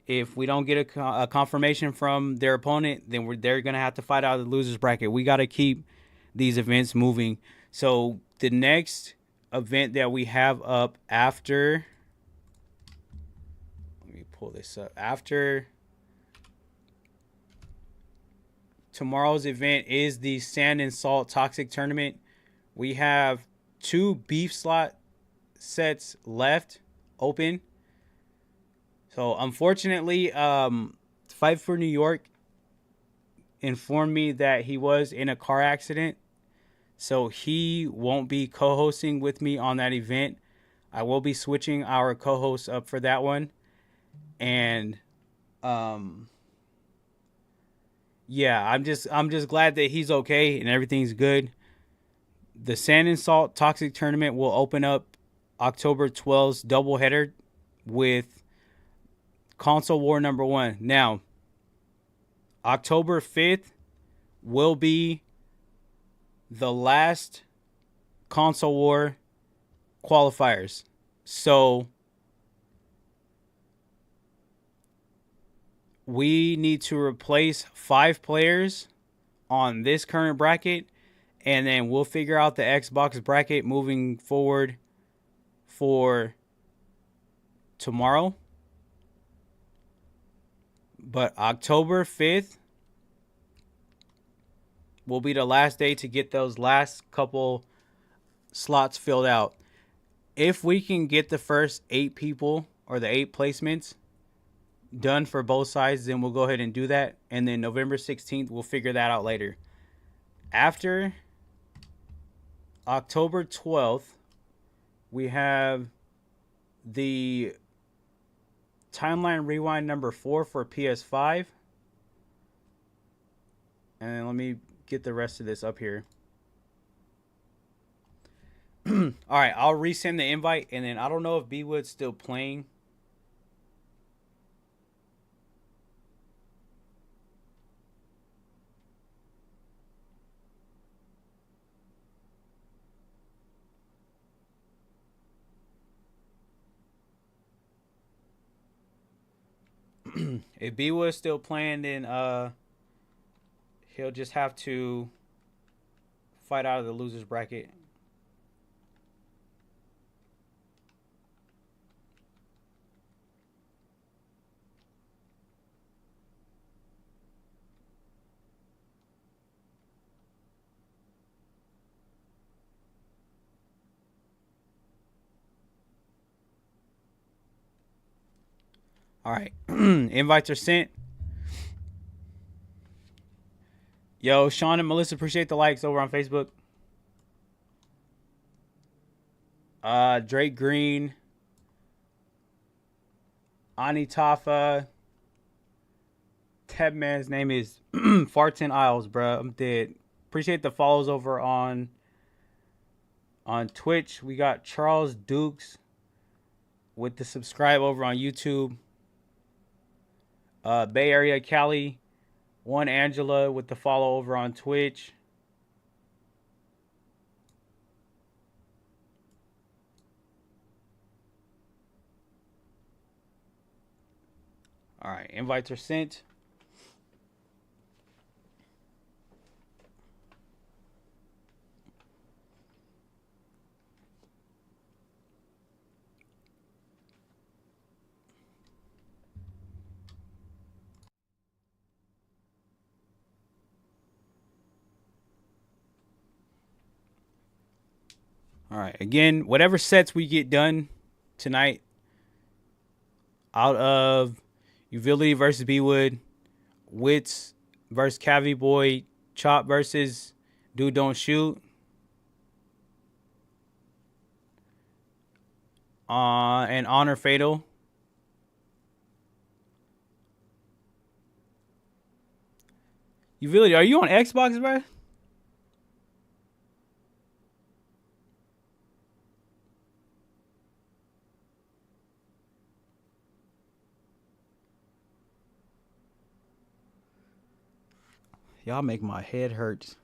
If we don't get a confirmation from their opponent, then they're going to have to fight out of the losers bracket. We got to keep these events moving. So the next event that we have up after... Let me pull this up. After... Tomorrow's event is the Sand and Salt Toxic Tournament. We have 2 beef slot sets left open. So unfortunately, Fight for New York informed me that he was in a car accident. So he won't be co-hosting with me on that event. I will be switching our co-hosts up for that one. And yeah, I'm just glad that he's okay and everything's good. The Sand and Salt Toxic Tournament will open up October 12th doubleheader with Console War number 1. Now, October 5th will be the last Console War qualifiers. So we need to replace 5 players on this current bracket, and then we'll figure out the Xbox bracket moving forward for tomorrow. But October 5th will be the last day to get those last couple slots filled out. If we can get the first 8 people or the 8 placements done for both sides, then we'll go ahead and do that. And then November 16th, we'll figure that out later. After October 12th, we have the Timeline Rewind number 4 for PS5. And let me get the rest of this up here. All right, I'll resend the invite, and then I don't know if B-Wood's still playing. If B-Wood's still playing, then he'll just have to fight out of the losers bracket. All right. Invites are sent. Yo, Sean and Melissa, appreciate the likes over on Facebook. Drake Green. Ani Tafa. That man's name is Farton Isles, bro. I'm dead. Appreciate the follows over on Twitch. We got Charles Dukes with the subscribe over on YouTube. Bay Area Cali, one Angela with the follow over on Twitch. All right, invites are sent. All right. Again, whatever sets we get done tonight out of Uvility versus B-Wood, Wits versus Cavi Boy, Chop versus Dude Don't Shoot, and Honor Fatal. Uvility, are you on Xbox, bro? Y'all make my head hurt.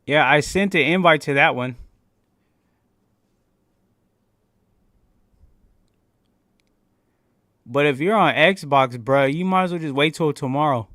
Yeah, I sent an invite to that one. But if you're on Xbox, bro, you might as well just wait till tomorrow.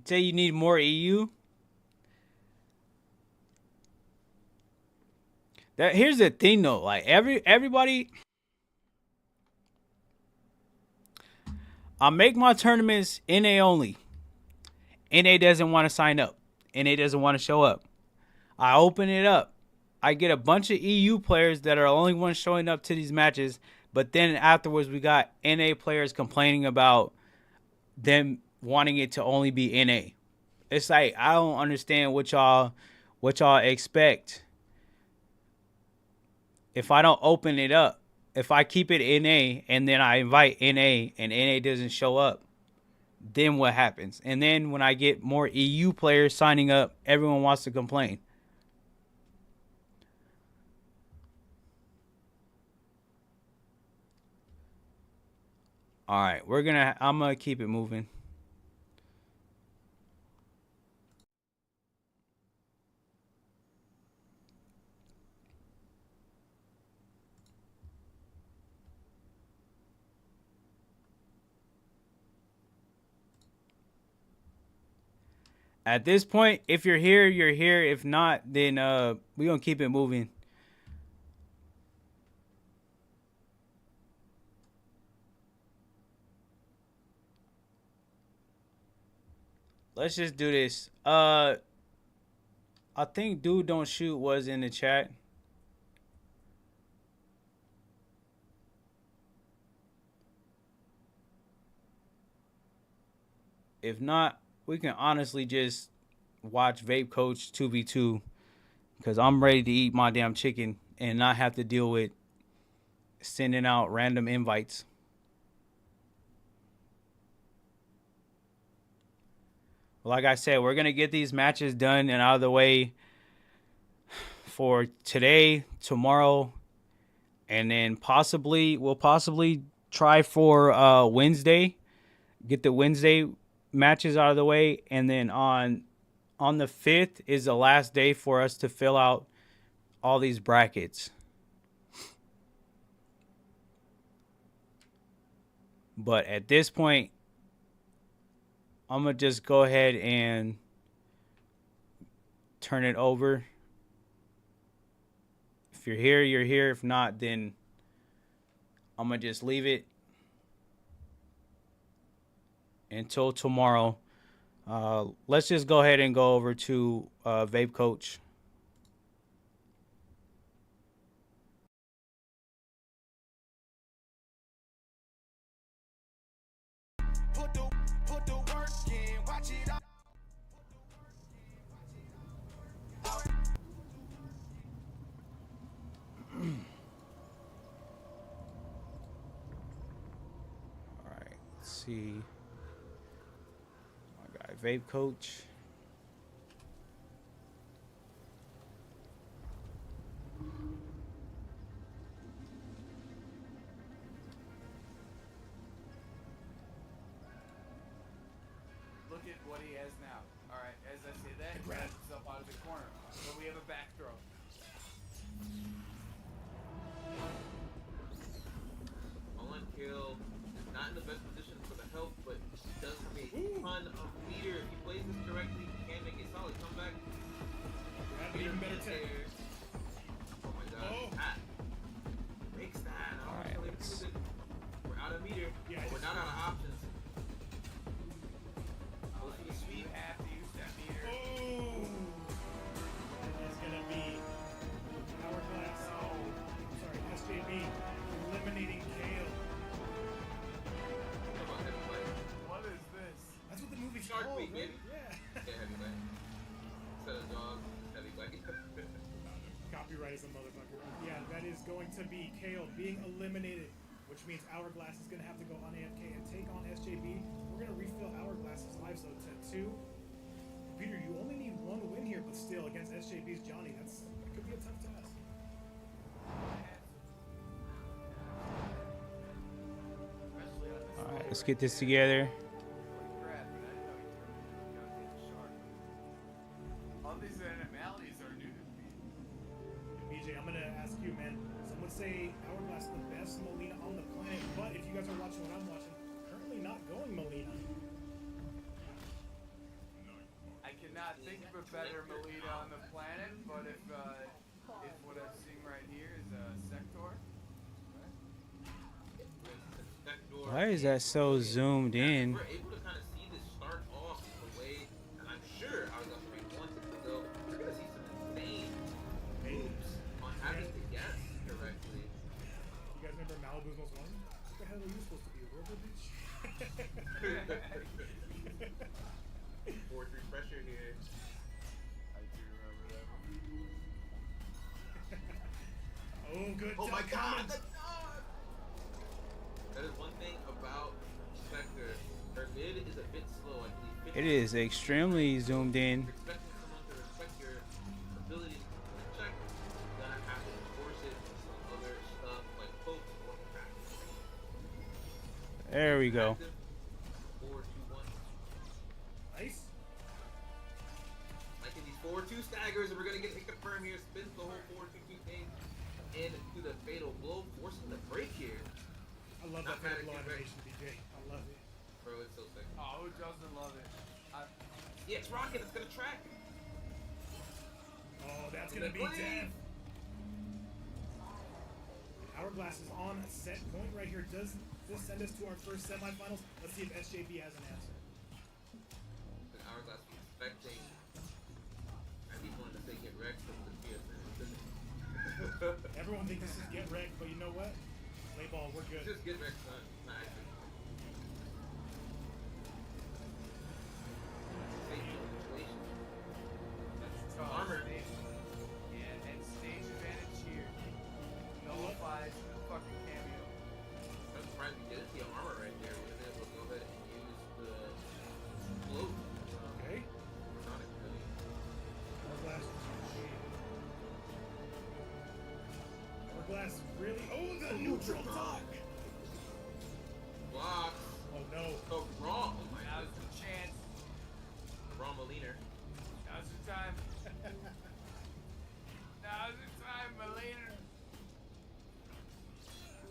Say you need more EU? Here's the thing though, like everybody, I make my tournaments NA only. NA doesn't want to sign up. NA doesn't want to show up. I open it up. I get a bunch of EU players that are the only ones showing up to these matches. But then afterwards, we got NA players complaining about them wanting it to only be NA. It's like, I don't understand what y'all expect. If I don't open it up, if I keep it NA and then I invite NA and NA doesn't show up, then what happens? And then when I get more EU players signing up, everyone wants to complain. All right, I'm gonna keep it moving. At this point, if you're here, you're here. If not, then we're gonna keep it moving. Let's just do this. I think Dude Don't Shoot was in the chat. If not, we can honestly just watch Vape Coach 2v2 because I'm ready to eat my damn chicken and not have to deal with sending out random invites. Like I said, we're going to get these matches done and out of the way for today, tomorrow, and then we'll possibly try for Wednesday. Get the Wednesday matches out of the way, and then on the 5th is the last day for us to fill out all these brackets. But at this point, I'm going to just go ahead and turn it over. If you're here, you're here. If not, then I'm going to just leave it until tomorrow. Let's just go ahead and go over to Vape Coach. Put the work in, watch it out. All right, let's see. My guy, Vape Coach. Look at what he has now. All right, as I say that, he grabs himself out of the corner. So we have a back throw. Olin Kill is not in the best position for the health, but does have a ton of meter. If he plays this correctly, he can make a solid comeback. Even better tech. Oh my god. Ah. Makes that. All right, we're out of meter, but we're not out of options. You have to use that meter. Oh! It's gonna be Hourglass. Oh, sorry, SJB eliminating Kale. Come on, heavyweight. What is this? That's what the movie's Shark called, Week, man. baby. Yeah. Yeah, heavyweight. Instead of dog, heavyweight. Copyright is a motherfucker. Yeah, that is going to be Kale being eliminated, which means Hourglass is going to have to go on AFK and take on SJB. We're going to refill Hourglass's life, so to 2. Peter, you only need 1 win here, but still, against SJB's Johnny, that could be a tough task. All right, let's get this together. All these animalities are new to me. BJ, I'm going to ask you, man. Some would say Hourglass is the best Molina on the planet, but if you guys are watching what I'm watching, currently not going Molina. I cannot think of a better Melita on the planet, but if what I'm seeing right Why is that so zoomed in? We're able to kind of see this start off the way, and I'm sure Hourglass Arena wants it to go. We're gonna see some insane moves on having to guess correctly. You guys remember Malibu's Most Wanted? What the hell are you supposed to be, a robot bitch? 4-3 pressure here. I do remember that one. Oh, good. Oh my duck god, comment. the dog! That is one thing about Spectre. Her mid is a bit slow. I believe It is extremely zoomed in. expecting someone to respect your ability to check, you're gonna have to enforce it with some other stuff like pokes or cracks. There we go. 4-2-1. Nice. Like in these 4-2 staggers, and we're gonna get hit confirm here. Spins the whole 4-2-2 thing into the fatal blow, forcing the break here. I love Not that mad at fatal blow you, Rick. animation, DJ. I love it. Bro, it's so sick. Oh, who doesn't love it? Yeah, it's rocket. It's gonna track. Oh, that's gonna be death. Hourglass is on a set point right here. Does this send us to our first semifinals? Let's see if SJB has an answer. The Hourglass was expecting. I keep wanting to say get wrecked, but the PS5 Everyone thinks this is get wrecked, but you know what? Play ball, we're good. just get wrecked, son. Not actually. That's tough. Armor. Yeah, and stage advantage here. Nullifies the fucking cameo. I'm surprised we didn't see an armor right there. We'd have been able to go ahead and use the float. Okay. Sonic really. Hourglass. Hourglass really. Oh, the neutral dog. Blocks. Oh no. Oh, wrong. Oh my Now's god. the chance. Wrong Moliner. Now's the time. Now's the time, Melina.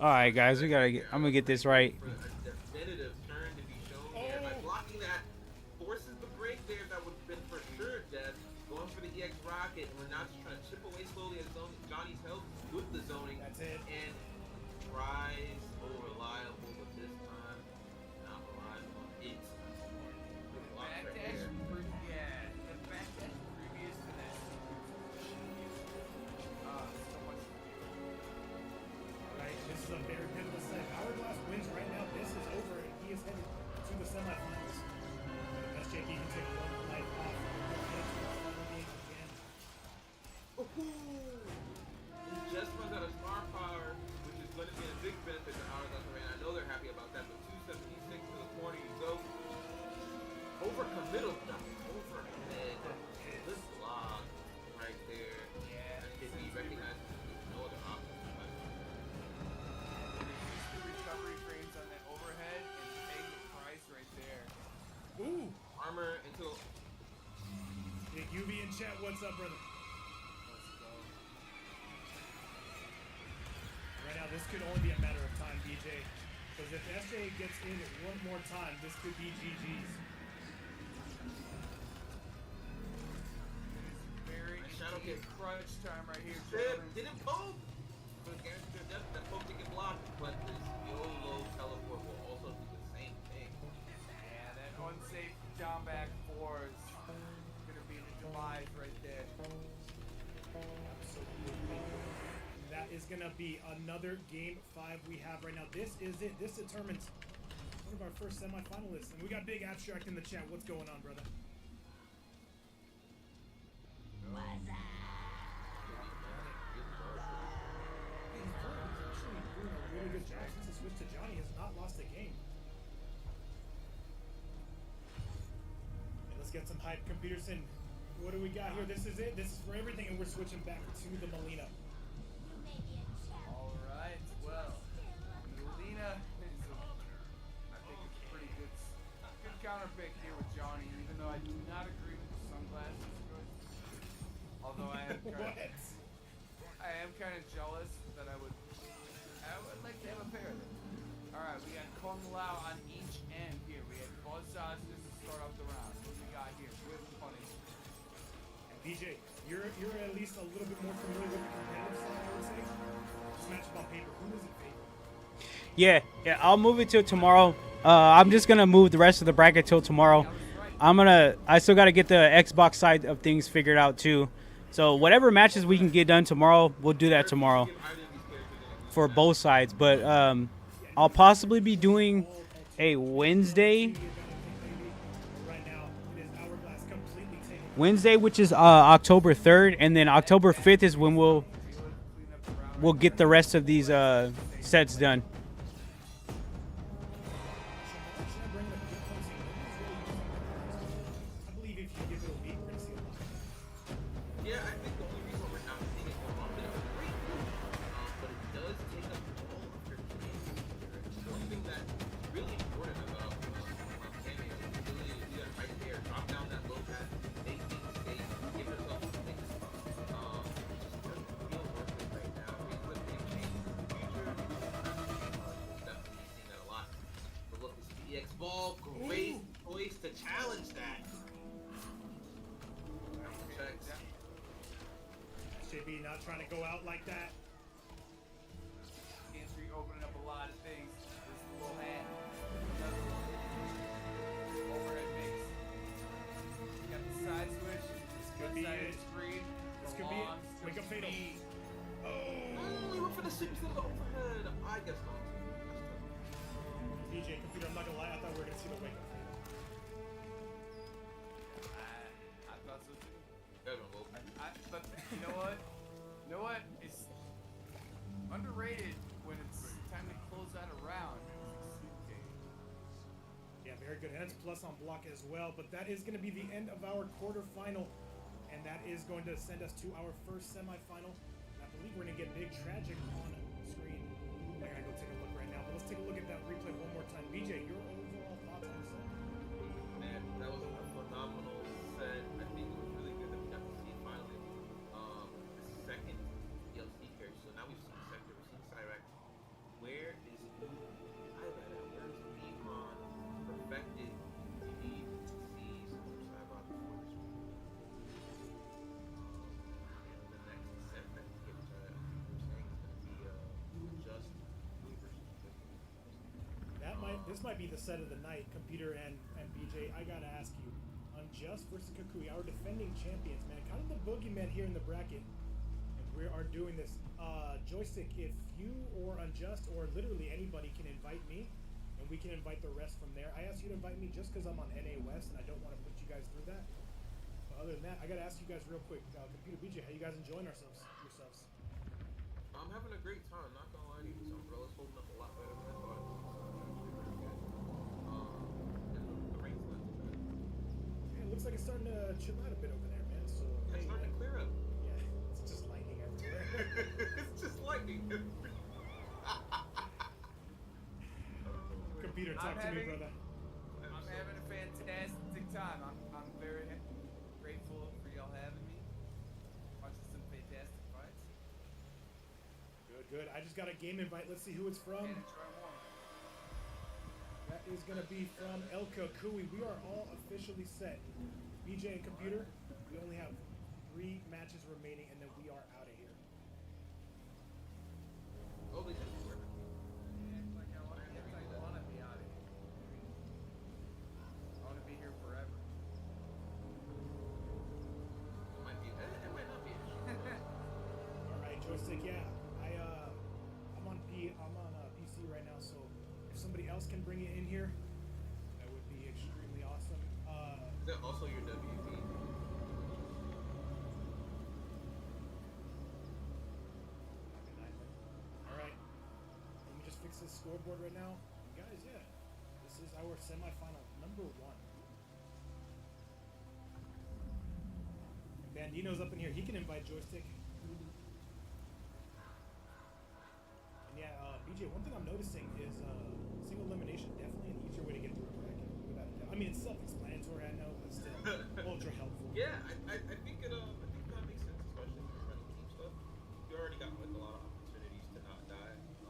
All right, guys, we gotta get. I'm gonna get this right. For a definitive turn to be shown here. By blocking that, forces the break there. That would have been for sure death. Going for the EX rocket, and we're not just trying to chip away slowly at Johnny's health with the zoning. That's it. And tries reliable, but this time not reliable on it. Good block right Backdash, there. yeah, the backdash previous to that. So much. Alright, this is a very pivotal set. Hourglass wins right now. This is over, and he is headed to the semifinals. But if SJB can take one life off, we'll get to the final game again. He just runs out of star power, which is going to be a big benefit to Hourglass Arena. I know they're happy about that, but 276 to the corner you go. Overcommittal, not overcommit. This block right there. Yeah. That should be recognized. There's no other option. Reduce the recovery frames on that overhead and paying the price right there. Ooh! Armor until Big UV in chat, what's up, brother? Let's go. Right now, this could only be a matter of time, DJ. Because if SJ gets in one more time, this could be GG's. Very Shadow easy kick. crunch time right here. didn't poke. But guaranteed their death, that poke didn't get blocked. But this YOLO teleport will also do the same thing. Yeah, that unsafe down back four is gonna be the demise right there. Absolutely. That is going to be another game 5 we have right now. This is it. This determines one of our first semifinalists. And we got Big Abstract in the chat. What's going on, brother? He's actually doing a really good job since the switch to Johnny. Has not lost a game. And let's get some hype. Computerson, what do we got here? This is it. This is for everything, and we're switching back to the Molina. Alright, well, Melina is I think it's a pretty good counter pick here with Johnny, even though I do not agree with the sunglasses choice. Although I am kind of jealous that I would like to have a pair of them. Alright, we got Kung Lao on each end here. We have Buzzsaws just to start off the round. What do we got here? With Punish. And BJ, you're at least a little bit more familiar with the competitive side, I would say. This matchup on paper, who is it favored? Yeah, I'll move it till tomorrow. I'm just gonna move the rest of the bracket till tomorrow. I still gotta get the Xbox side of things figured out too. So whatever matches we can get done tomorrow, we'll do that tomorrow for both sides. But I'll possibly be doing a Wednesday, which is October 3rd, and then October 5th is when we'll get the rest of these sets done. Yeah, I think the only reason we're not seeing it more often is great, but it does take up all of your game. One thing that's really important about Cameo is the ability to do that right there, drop down that low pass, make things safe, give yourself a big spot. It just doesn't feel worth it right now. It's a big change in the future. We'll definitely be seeing that a lot. But look, this EX ball, great choice to challenge that. Checks. SJB not trying to go out like that. Game 3 opening up a lot of things. This is a little hand. Overhead mix. You got the side switch. This could be side of it. the screen. This could be it. Wake up fatal. Oh, we went for the six instead of the overhead. I guess not. DJ computer, I'm not gonna lie, I thought we were gonna see the wake up fatal. I thought so too. Well, But you know what? You know what? It's underrated when it's time to close out a round. Yeah, very good. And it's plus on block as well. But that is going to be the end of our quarterfinal. And that is going to send us to our first semifinal. And I believe we're going to get Big Tragic on screen. I gotta go take a look right now. But let's take a look at that replay one more time. BJ, your overall thoughts on the set? man, that was a phenomenal set. I think it was really good that we got to see finally the second DLC character. So now we've seen Sector, we've seen Cyrax. Where is Ivan at? Where is Iman perfected? We need to see some Cyber before this one. And the next set that we get, which I think we're saying is going to be just Louis versus This might be the set of the night, Computer and BJ. I gotta ask you, Unjust versus Kukui, our defending champions, man, kind of the boogeyman here in the bracket. And we are doing this. Joystick, if you or Unjust or literally anybody can invite me, and we can invite the rest from there. I asked you to invite me just because I'm on NA West and I don't want to put you guys through that. But other than that, I gotta ask you guys real quick, Computer BJ, how you guys enjoying yourselves? I'm having a great time, not gonna lie to you. So Umbrella's holding up a lot better than I thought it was. And the rain's not too bad. Yeah, it looks like it's starting to chill out a bit over there, man. So It's hey, starting to clear up. yeah, it's just lightning everywhere. It's just lightning. Computer, talk to me, brother. I'm having a fantastic time. I'm very grateful for y'all having me. Watching some fantastic fights. Good. I just got a game invite. Let's see who it's from. And try more. That is going to be from Elka Kui. We are all officially set. BJ and Computer, we only have 3 matches remaining, and then we are out of here. Oh, they just work. Like I want to be out of here. I want to be here forever. It might be. It might not be. All right, Joystick. Yeah, I'm on PC right now, so if somebody else can bring it in here, that would be extremely awesome. Is that also your WD? All right, let me just fix this scoreboard right now, guys. Yeah, this is our semifinal number 1. Bandino's up in here. He can invite Joystick. And yeah, BJ, one thing I'm noticing is single elimination definitely an easier way to get through a bracket. Without a doubt. I mean, it's self-explanatory, I know, but still ultra helpful. Yeah, I think it. I think that makes sense, especially if you're trying to keep stuff. You already got like a lot of opportunities to not die. So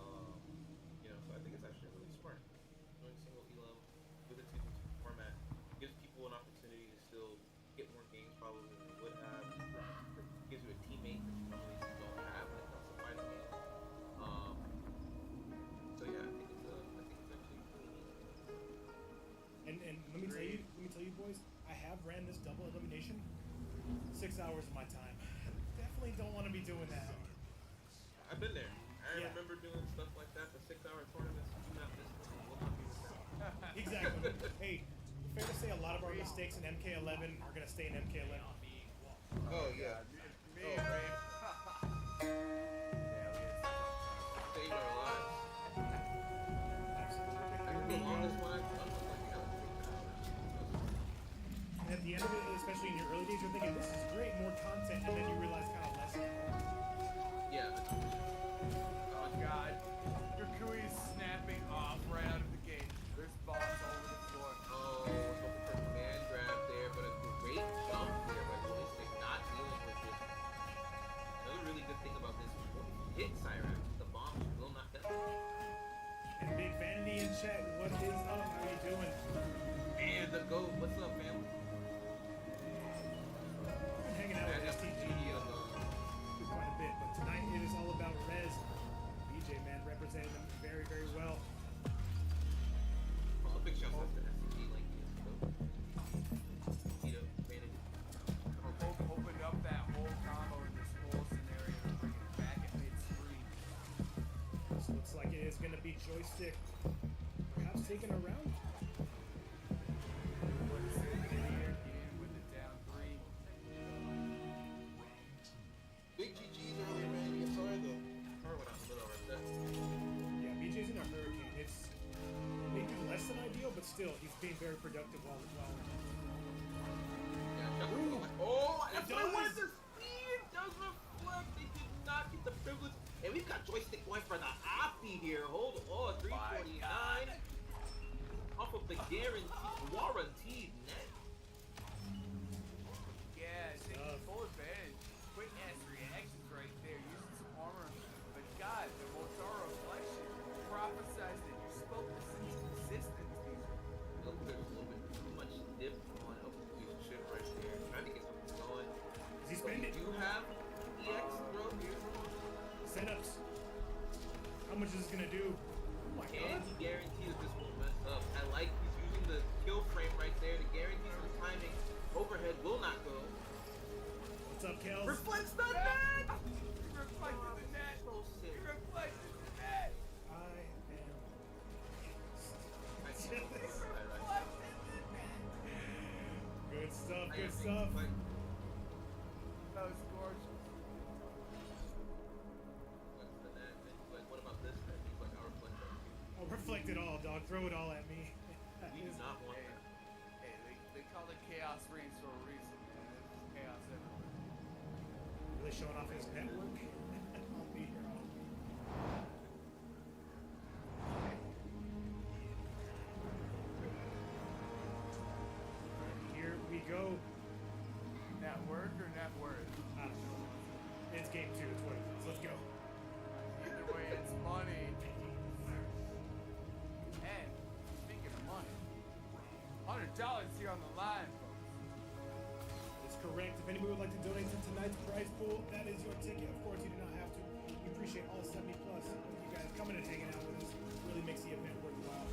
I think it's actually really smart. Doing single elam with a 2v2 format gives people an opportunity to still get more games probably than they would have. Gives you a teammate that you normally don't have when it comes to fighting games. So yeah, I think it's have ran this double elimination, 6 hours of my time. Definitely don't want to be doing that. I've been there. I Yeah. remember doing stuff like that. The 6-hour tournaments. Do not miss this one. Will not be missed. Exactly. Hey, fair to say a lot of our mistakes in MK11 are gonna stay in MK11. Oh yeah. Me and Ray. Save our lives. I think the longest one I've done was like And at the end of it, especially in your early days, you're thinking this is great, more content, and then you realize kind of less. yeah. Oh god. Kukui is snapping off right out of the gate. There's bombs all over the floor. Oh, looking for command grab there, but a great jump here by Joystick, not dealing with it. Another really good thing about this is when you hit Cyrax, the bombs will not hit. And Big Vanity in chat, what is up? How you doing? And the GOAT, what's up, fam? Been hanging out with STG quite a bit, but tonight it is all about Rez. BJ, man, representing them very, very well. Well, a big shout out to SCG like this, Tito, Vanity. Opened up that whole combo in this whole scenario to bring it back at mid-screen. This looks like it is going to be Joystick, perhaps taking a round. With the down 3. Big GG's earlier, man. You saw the car went out the middle right there. Yeah, BJ's in a hurricane. It's maybe less than ideal, but still, he's being very productive while Yeah, oh, that's It what I wanted does. to see. It does reflect. They did not get the privilege. And we've got Joystick going for the Opti here. Hold on, 349. Off of the guaranteed net. Yeah, taking full advantage. Quick ass reactions right there, using some armor. But God, the Motaro reflection prophesized that you spoke this into existence. Look, there's a little bit too much dip on Oakley's chip right there. Trying to get something going. Is he spending? You have EX throw here. setups. How much is this going to do? Oh my And god. he guarantees that this won't mess up. I like he's using the kill frame right there to guarantee some timing. Overhead will not go. What's up, Kels? Reflects the net! You reflected the net! So sick. You reflected the net! I am. I can't believe it. Good stuff, I good am stuff. like, That was gorgeous. what's the net? But what about this net? He's like, our reflect that. Oh, reflect it all, dog. Throw it all at me. We do not want that. Hey, they call it Chaos Reigns for a reason, man. It's chaos everywhere. Really showing off his network. I'll be here. Here we go. Network or net worth? I don't know. It's game 2. It's what it is. Let's go. Either way, it's money. And speaking of money, $100 here on the line, folks. That's correct. If anybody would like to donate to tonight's prize pool, that is your ticket. Of course, you do not have to. We appreciate all 70 plus of you guys coming and hanging out with us. Really makes the event worthwhile.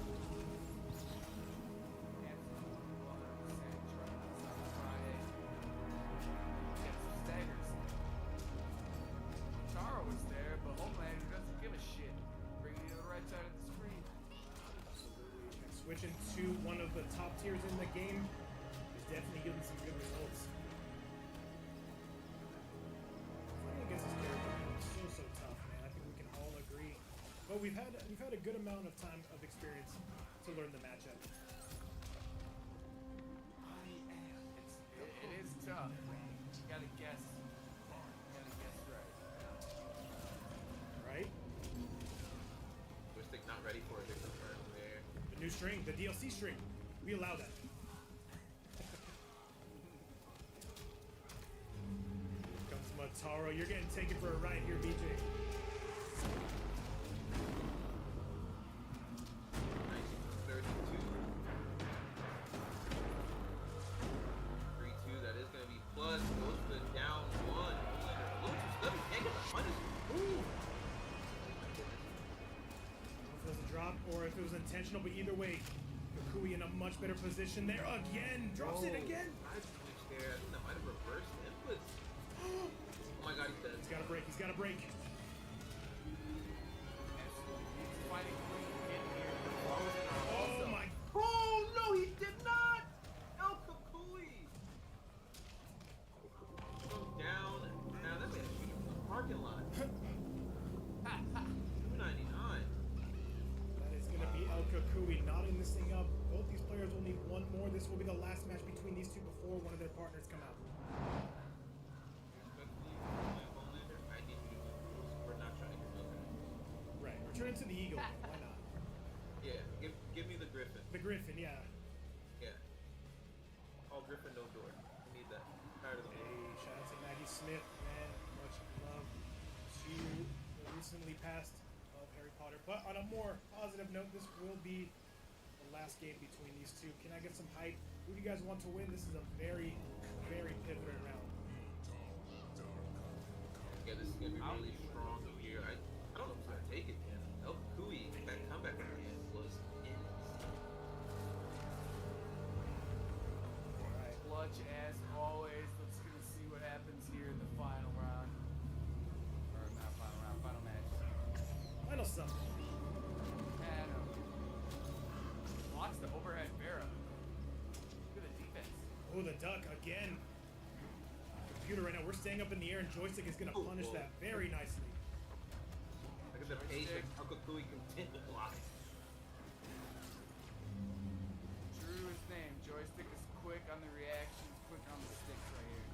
Taro was there, but Homelander doesn't give a shit. Bringing you to the right side of the screen. And switching to one of the top tiers in the game is definitely giving some good results. Playing against this character is so tough, man. I think we can all agree. But we've had a good amount of time of experience to learn the matchup. It is tough. You gotta guess. You gotta guess right. Right? Joystick not ready for a different turn there. The new string, the DLC string. We allow that. Here comes Mataro. You're getting taken for a ride here, BJ. Nice. 32. 3-2. That is going to be plus. Goes to the down 1. A little too stubby. Can't get the punish. Ooh. If it was a drop or if it was intentional, but either way, Kui in a much better position there again. Drops it again. Nice finish there. I think that might have reversed the inputs. Oh my god, he's dead. He's got to break. He's got to break. He's fighting Queen in here. Oh my. Oh no, he did not! El Kukui! Come down. Now that man shoot him in the parking lot. 299. That is going to be El Kukui knotting this thing up. Both these players will need one more. This will be the last match between these two before one of their partners come out. I need you to we're not trying to get over. Right. Return to the Eagle. Why not? Yeah, give me the Griffin. The Griffin, yeah. Yeah. All Griffin, no door. I need that. Tired of the Hey, shout out to Maggie Smith, man. Much love. She recently passed of Harry Potter. But on a more positive note, this will be the last game between these two. Can I get some hype? Who do you guys want to win? This is a very, very pivotal round. Yeah, this is gonna be really strong here. I don't know who's gonna take it, man. El Kui, that comeback at the end was insane. Clutch as always. Let's gonna see what happens here in the final round. Or not final round, final match. Final something. And blocks the overhead Vera. Look at the defense. Oh, the duck again. Computer right now, we're staying up in the air and joystick is gonna punish that very nicely. Look at the patience El Kukui continue to block. True to his name. Joystick is quick on the reactions, quick on the sticks right here.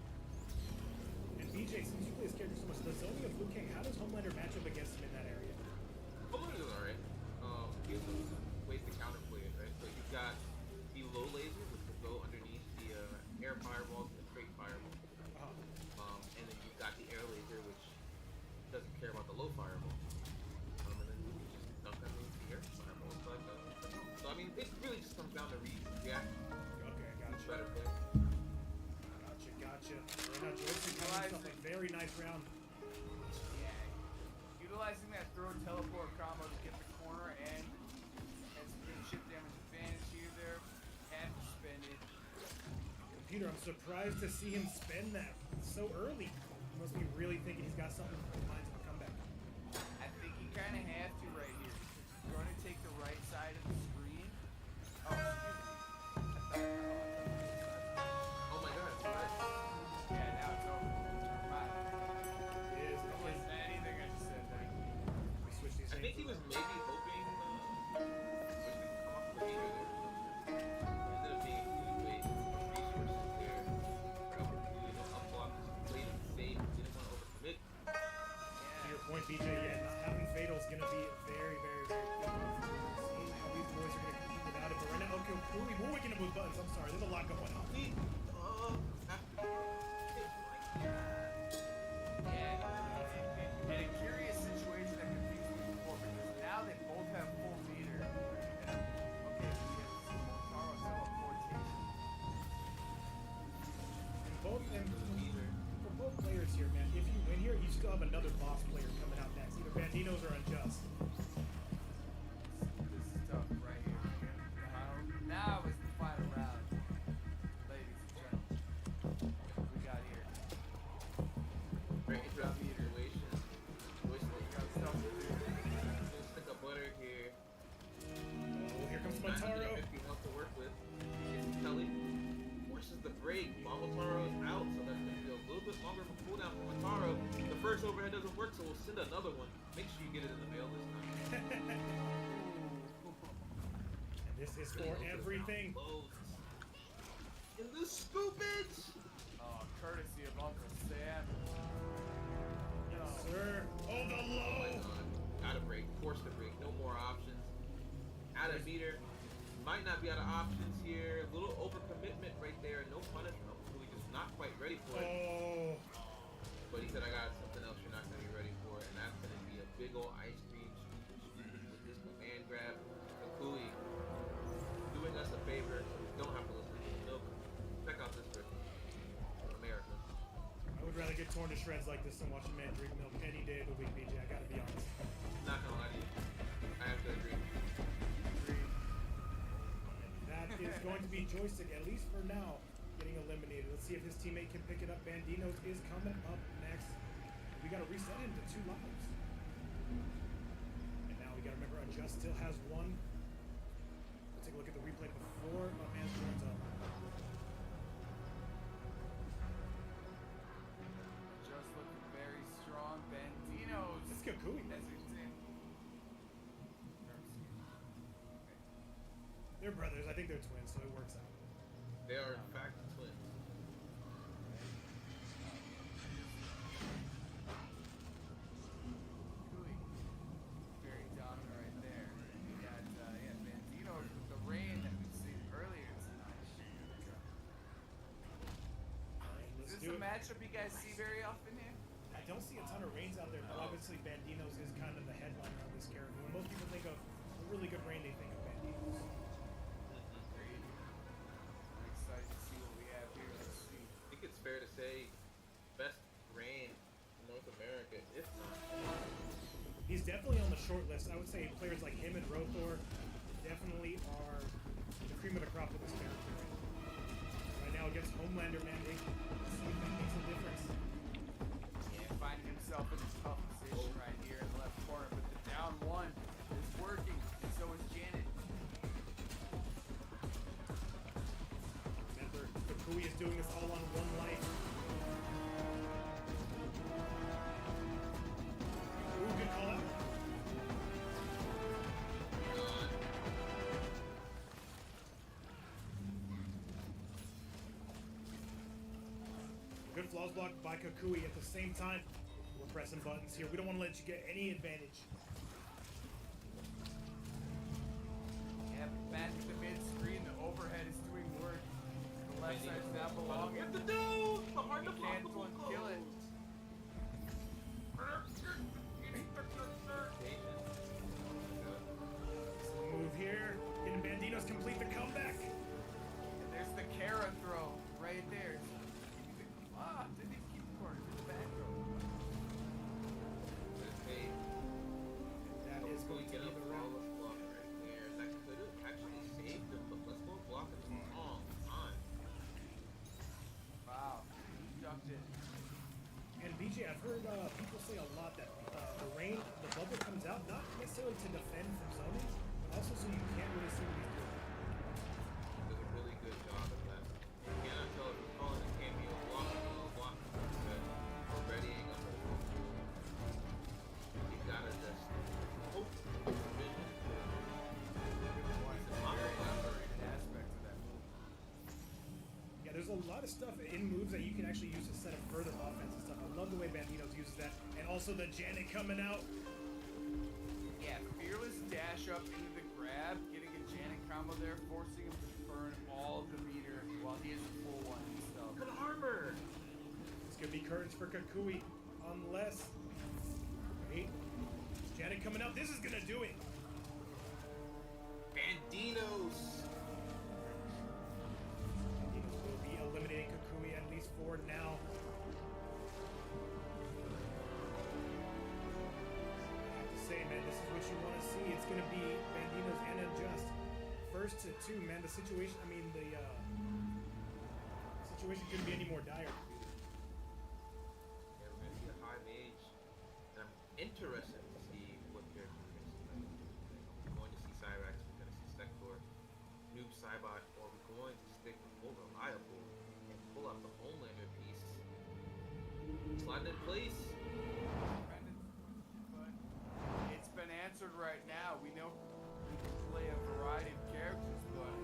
And BJ, since you play this character so much, the zoning of Liu Kang, how does Homelander match up against him in that area? Homelander is alright. He has some ways to counterplay it, right? So you've got the low laser, which will go underneath the air fireballs and the straight fireball. And then you've got the air laser, which doesn't care about the low fireball. And then you can just dunk underneath the air fireball. So I mean, it really just comes down to read, react. Okay, gotcha. Better play. Gotcha. Right now, joystick having himself a very nice round. Yeah. Utilizing that throw teleport combo to get the corner and has good chip damage advantage here there. Had to spend it. Computer, I'm surprised to see him spend that so early. He must be really thinking he's got something in mind to come back. I think he kind of has to right here. He's going to take the right side of the screen. Oh, Oh my god, right? yeah, now it's over. Never mind. It is. That wasn't anything I just said there. We switch these I think he was maybe hoping was to come off the leader there. Instead of being way resources there. Unblock this blade of fate. Didn't want to overcommit. To your point, BJ, yeah, not having Fatal is going to be very, very, very difficult. Seeing how these boys are going to compete without it. But right now, okay, Cooley, we're waking up with buttons. I'm sorry, there's a lot going on. Yeah, and a curious situation that confused me before because now they both have full meter. And okay, we have some Mortaro teleportation. And for both players here, man, if you win here, you still have another boss player coming out next. Either Bandinos or Unjust. This is tough right here. Now is the final round, ladies and gentlemen. We got here. Very interesting situation. Got stuff to do. Stick a butter here. Oh, here comes Mataro. 950 health to work with. Gets Kelly. Forces the break. Momotaro is out, so that's going to be a little bit longer of a cooldown for Mataro. The first overhead doesn't work, so we'll send another one. Make sure you get it in the mail this time. And this is for everything. In the scoopage! Oh, courtesy of Uncle Sam. Yes, sir. Oh, the Oh low. my god. Gotta break. Force to break. No more options. Out of meter. Might not be out of options here. A little overcommitment right there. No punishment. Really just not quite ready for it. Oh. But he said, I got something else you're not going to be ready for. And that's going to be a big old ice cream scoop with this command grab. Kakui doing us a favor. Don't have to listen to the milk. Check out this person. America. I would rather get torn to shreds like this than watch a man drink milk any day of the week, BJ. I gotta be honest. Not going to lie to you. I have to agree. And that is going to be Joystick, at least for now, getting eliminated. Let's see if his teammate can pick it up. Bandinos is coming up next. We got to reset him to 2 lives. And now we got to remember, Unjust still has 1. Let's take a look at the replay before my man joins up. Just looking very strong. Bandinos. It's Kakui. As it's in. They're brothers. I think they're twins, so it works out. They are in fact twins. Kakui. Very dominant right there. We got Bandinos with the rain that we've seen earlier tonight. Is this a matchup you guys see very often here? I don't see a ton of Reigns out there, but obviously Bandinos is kind of the headliner of this character. When most people think of a really good Reign, they think of Bandinos. I'm excited to see what we have here. Let's see. I think it's fair to say best reign in North America, if not. He's definitely on the short list. I would say players like him and Rothor definitely are the cream of the crop with this character. Right now against Homelander, man, let's see if that makes a difference. Yeah, finding himself in a tough position right here in the left corner, but the down 1 is working, and so is Janet. Remember, Kakui is doing this all on 1 life. Ooh, good call out. Good flaws block by Kakui. At the same time, we're pressing buttons here. We don't want to let you get any advantage. Yeah, back at the mid-screen, the overhead is doing work. The left side is now belonging. What to do? The hard to block Cancel and kill it. Move here. Can Bandinos complete the comeback? And there's the Kara throw right there. Didn't even keep the corner. Did the back throw. That is going to Get be a the round. flawless block right there. That could have actually saved him, but let's go block it long time. Wow. Ducked it. And BJ, I've heard people say a lot that the rain, the bubble comes out not necessarily to defend from zoning, but also so you can't really see what he's doing. Does a really good job at that. You cannot tell if he's calling a cameo block or block. Or readying up. You gotta just hope for vision. Aspect of that move. Yeah, there's a lot of stuff in moves that you can actually use to set up further offense and stuff. I love the way Bandinos uses that. And also the Janet coming out. Yeah, fearless dash up into the grab, getting a Janet combo there, forcing him to burn all of the meter while he has a full 1 himself. Good armor! It's going to be curtains for Kakui. Unless... Wait. Janet coming out. This is going to do it. Bandinos! Bandinos will be eliminating Kakui at least for now. I have to say, man, this is what you want to see. It's going to be Bandinos and Unjust. First to 2, man. The situation, I mean, the situation couldn't be any more dire. Yeah, we're gonna see a high mage. And I'm interested to see what character we're gonna see. We're going to see Cyrax, we're gonna see Sector, Noob Cybot, or we're going to stick with Full Reliable and pull out the Homelander piece. Slide it in place. Brandon, but it's been answered right now. We know we can play a variety of characters, but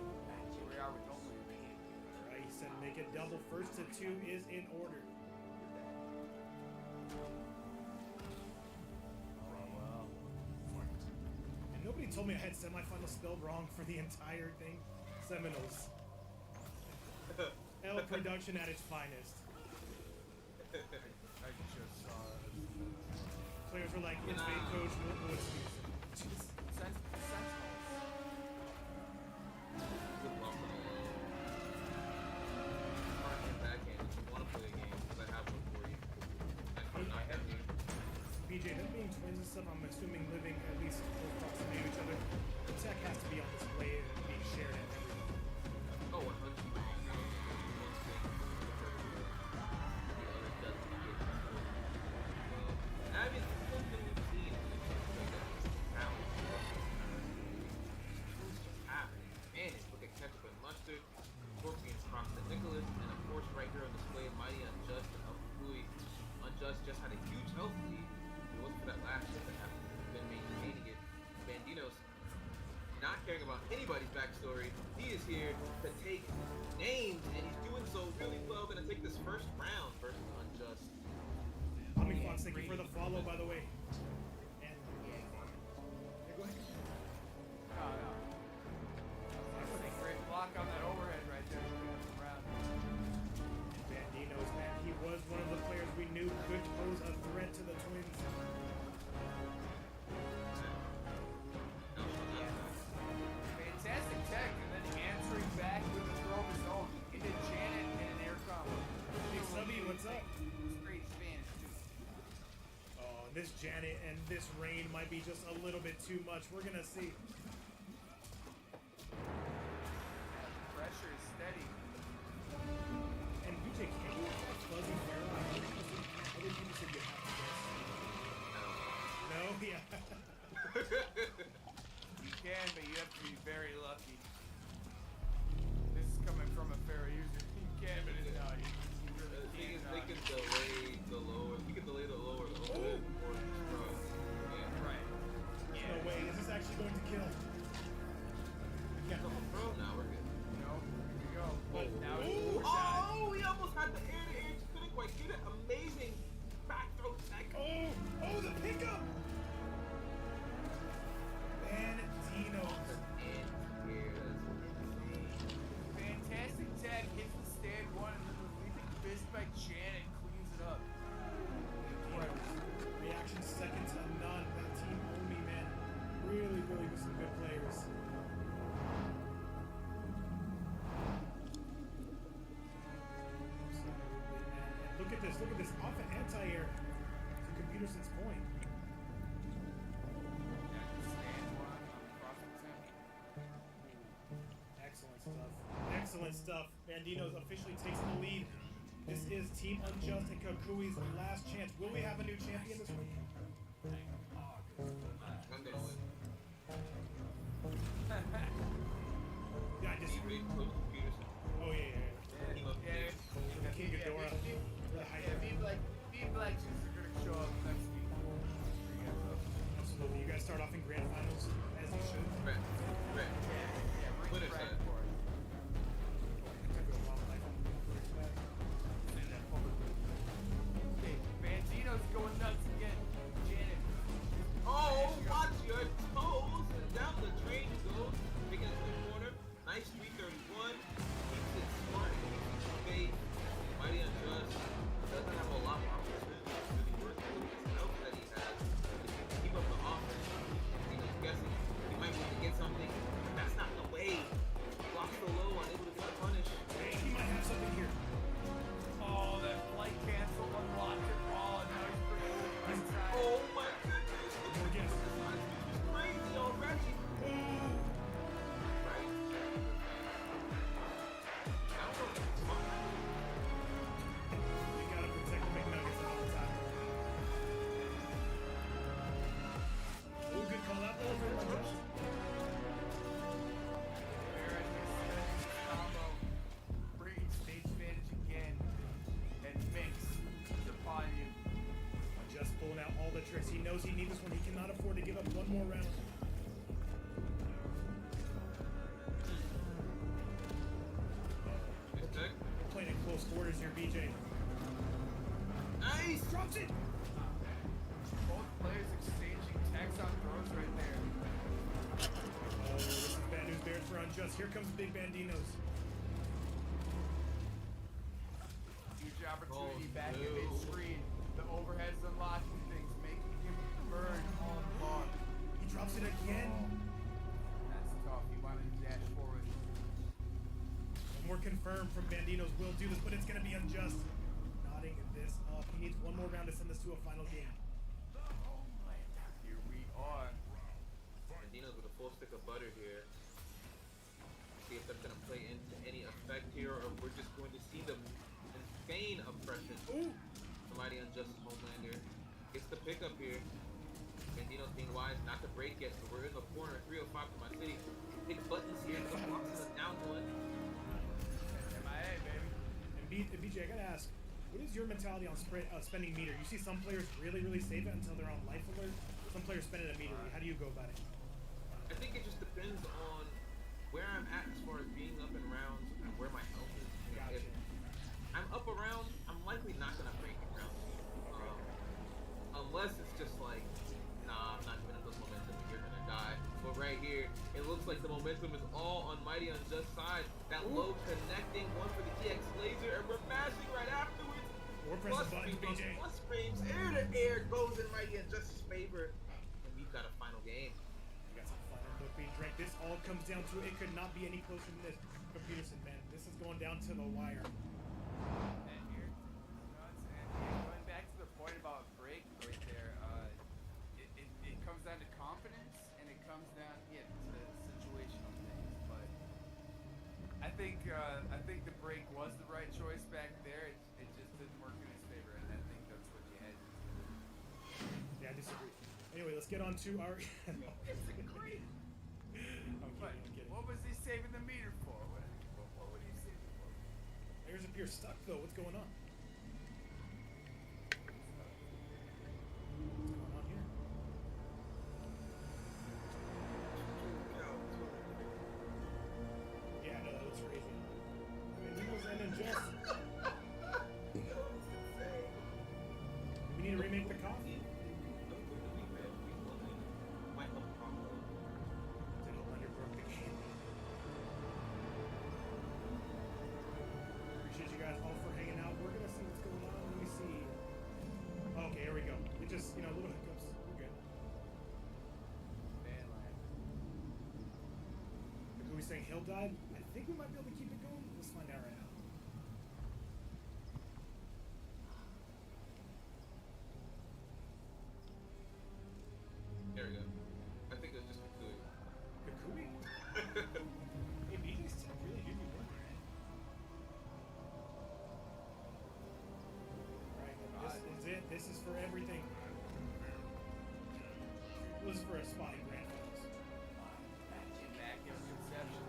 here we are with Homelander. Alright, he said make it double. First to 2 is in order. And nobody told me I had semifinal spelled wrong for the entire thing. Seminoles. L production at its finest. I just saw it. Players were like, it's fake coach, no excuse. Sentinels. Good bump on the low. Front and backhand. If you want to play a game, because I have one for you. Nice one, not heavy. BJ, them being twins and stuff, I'm assuming living at least close proximity to each other. The tech has to be on display and being shared at everything. just had a huge health lead. If it wasn't for that last hit that happened, been maintaining it. Bandinos, not caring about anybody's backstory, he is here to take names, and he's doing so really well. Gonna take this first round versus Unjust. Fox, thank you for the follow, by the way. And yeah, go ahead. No. That's a great block on that overhead right there. Around. Bandinos, man, he was one of the players we knew could pose a threat to the Twins. Fantastic tech, and then answering back with a throw of his own into Janet and an air combo. Big Subby, what's up? Great Spanish, too. Oh, this Janet and this rain might be just a little bit too much. We're gonna see. Pressure is steady. And BJ, can you have a fuzzy hair? I didn't think you said you have to guess. No, yeah. You can, but you have to be very lucky. This is coming from a fair user. You can, but it's not. You really can't. They can delay the lower. You can delay the lower the overhead or the strong. Yeah. Right. There's no way. Is this actually going to kill? Yeah. Bro, now we're good. No, here we go. But now it's Ooh, overshot. oh, he almost had the air to air. Just couldn't quite get it. Amazing back throw tech. Oh, the pickup! Bandinos. And here, that's insane. Fantastic tag hits the stand one, and then the leaping fist by Janet cleans it up. Reaction second to none. That team only, man. Really, really with some good players. And look at this. Off an anti-air to Computerson's point. Excellent stuff. Bandinos officially takes the lead. This is Team Unjust and Kukui's last chance. Will we have a new champion this week? I'm gonna win. Yeah, I disagree. Peterson. Oh, yeah. Team up Yeah, King Ghidorah. me and Black Juice are gonna show up next week. Absolutely. You guys start off in grand finals, as you should. Red. Yeah, Winner right side. for it. Okay, Bandino's going nuts again. Janet. Oh, watch your toes. And down the drain goes. Taking it to the corner. Nice 331. Keeps it smart. Keeps it bait. Mighty Unjust. Doesn't have a lot more opportunities to really work with his health that he has. To keep up the offense. You know, guessing he might want to get something. But that's not the way. Blocks the low, unable to get a punish. Hey, he might have something here. Oh, that flight cancel unlocked it. Oh, now he's pretty good. He's trying. Oh my goodness. More guess. He's crazy already. Right. I don't know. We gotta protect the McNuggets all the time. Oh, good call out there for Unjust. Combo. Bringing stage advantage again. And mix is upon you. Unjust pulling out all the tricks. He knows he needs this one. He cannot afford to give up one more round. Good. We're playing in close quarters here, BJ. Nice. Drops it! Both players exchanging tax on throws right there. Oh, this is bad news bears for Unjust. Here comes Big Bandinos. Huge opportunity Oh, back no. in mid-screen. The overhead's unlocking things, making him burn on the bar. He drops it again. That's tough. He wanted to dash forward. One more confirmed from Bandinos will do this, but it's going to be Unjust. Nodding this up. He needs one more round to send this to a final game. Here we are. Bandinos with a full stick of butter here. See if that's gonna play into any effect here, or we're just going to see the insane oppression. Ooh! Mighty Unjust Homelander gets the pickup here. Bandinos being wise not to break yet, so we're in the corner. 305 for my city. Big buttons here. The box is a down one. MIA, baby. And BJ, I gotta ask, What is your mentality on spending meter? You see some players really save it until they're on life alert. Some players spend it immediately. How do you go about it? I think it just depends on where I'm at as far as being up in rounds and where my health is. Gotcha. If I'm up around, I'm likely not gonna break it round. Unless it's just like, nah, I'm not gonna build momentum and you're gonna die. But right here, it looks like the momentum is all on Mighty Unjust side. That low connecting one for the EX laser, and we're mashing right afterwards. Or press the button, BJ. Plus frames, air to air goes in Mighty Unjust's favor, and we've got a final game. We got some final book being drank. This all comes down to it could not be any closer than this for Peterson, man. This is going down to the wire. And here, going back to the point about break right there, it comes down to confidence and it comes down to situational things. But I think the break was the right choice back there. It just didn't work in his favor, and I think that's what you had. Yeah, I disagree. Anyway, let's get on to our. Disagree. What was he saving the meter for? What would he save it for? There's a pure stuck though. What's going on? What's going on here? Yeah, no, that looks crazy. And he was an injustice. We need to remake the coffee. Appreciate you guys all for hanging out. We're gonna see what's going on. Let me see. Okay, here we go. It just, little hiccups. We're good. Who we saying Hill died? I think we might be able to keep it going. Let's find out right now. There we go. I think it was just Kukui. Kukui? Hey, BJ's tech really do be working. Alright, this is it. This is for everything. This is for a spotty grand finals. Immaculate conception.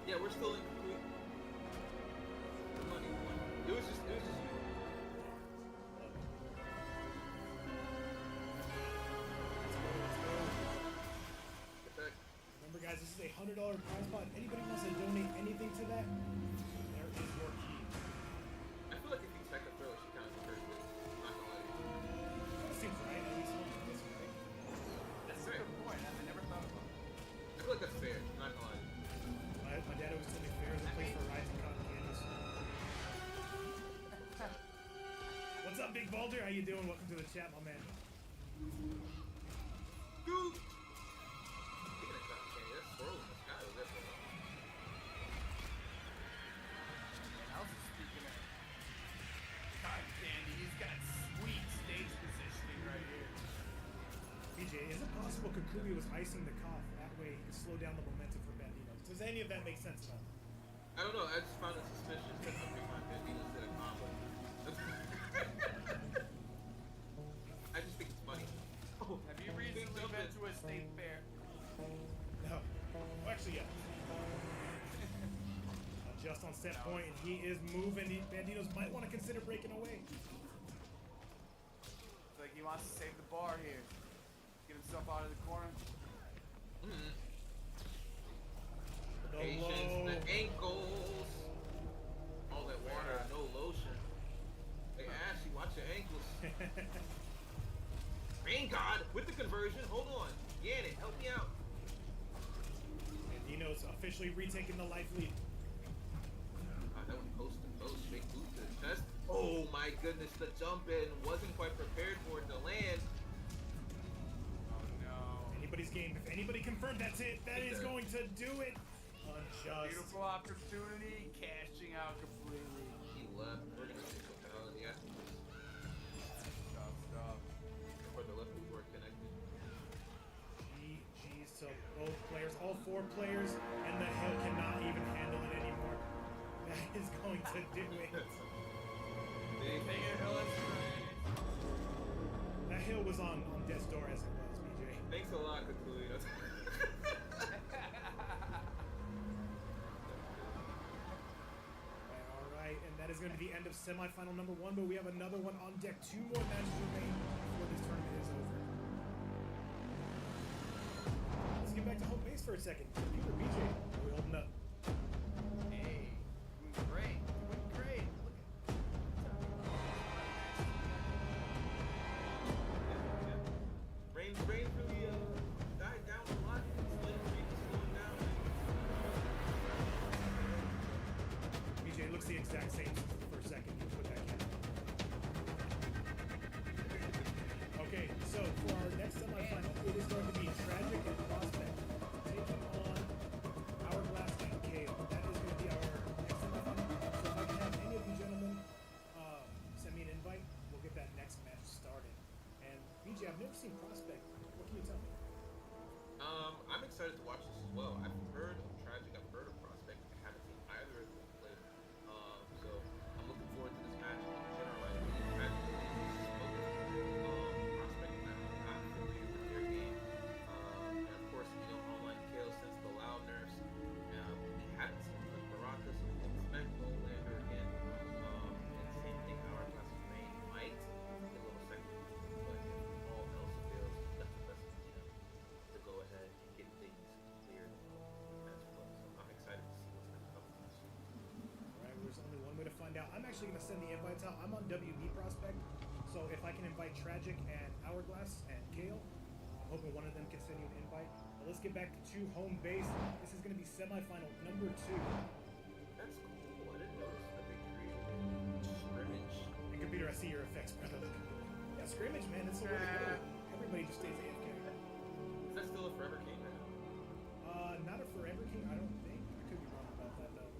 Yeah, we're still in Kukui. Money. It was just you. Remember, guys, this is a $100 prize pot. If anybody wants to donate anything to that, there is your key. I feel like if you tech a throw, she kind of deserves it. Not gonna lie to you. That seems right. At least one of this, right? That's That's a fair. good point. I never thought about it. I feel like that's fair. Not gonna lie to you. My dad always told me fair is a place for rides and cotton candies. What's up, Big Balder? How you doing? Welcome to the chat, my man. Dude! Speaking of cotton candy, that's swirl in the sky. Was that for And also speaking of cotton candy, he's got sweet stage positioning right here. BJ, is it possible Kukui was icing the cough? That way he could slow down the momentum for Bandito. Does any of that make sense at all? I don't know. I just found it suspicious that something like that did a combo. I just think it's funny. Oh, Have you recently been to a state fair? No. Oh, actually, yeah. Just on set point, and he is moving. Banditos might want to consider breaking away. It's like he wants to save the bar here. Get himself out of the corner. The Patience, low. the ankles. All that water, no lotion. Hey, Ashley, watch your ankles. Rain God with the conversion. Hold on. Yannick, help me out. Bandito's officially retaking the life lead. That was post to post, straight boot to the chest. Oh my goodness, the jump in wasn't quite prepared for it to land. Oh no. Anybody's game. If anybody confirmed that's it, that is going to do it. Unjust. Beautiful opportunity, cashing out completely. He left. We're gonna see totality after this. Tough stuff. For the left before connected. GG's to both players, all four players, and the Hill cannot even handle it anymore. That is going to do it. That Hill was on death's door as it was, BJ. Thanks a lot, Kukui. is going to be the end of semifinal number 1, but we have another one on deck. 2 more matches remain before this tournament is over. Let's get back to home base for a second. Computer BJ, how are we holding up? Hey, doing great. Doing great. Look Rain really died down a lot. Rain is slowing down. BJ looks the exact same since the first second you put that camera. Okay, so for our next semifinal, it is going to be Tragic and Prospect taking on Hourglass and Kale. That is going to be our next semifinal. So if I can have any of you gentlemen send me an invite, we'll get that next match started. And BJ, I've never seen Prospect. What can you tell me? I'm excited to watch this as well. I've heard of Tragic, I've heard of Prospect. I haven't seen either of them play. So I'm looking forward to this match. In general, I really Tragic Prospect, I'm not familiar with their game. And of course, online Kale since the loud nerfs. We haven't seen much Baraka, so we expect Olander again. And same thing, Hourglass Rain might get a little second. But if all else fails, that's the best to go ahead and get things cleared as well. So I'm excited to see what's going to come from this. Alright, there's only one way to find out. I'm actually going to send the invites out. I'm on WB Prospect, so if I can invite Tragic and Hourglass and Kale, I'm hoping one of them can send you an invite. But let's get back to home base. This is going to be semifinal number 2. That's cool. I didn't notice that they created scrimmage. And computer, I see your effects, brother. Yeah, scrimmage, man. It's the way to go. Everybody just stays AFK. Is that still a Forever King now? Not a Forever King, I don't think. I could be wrong about that, though.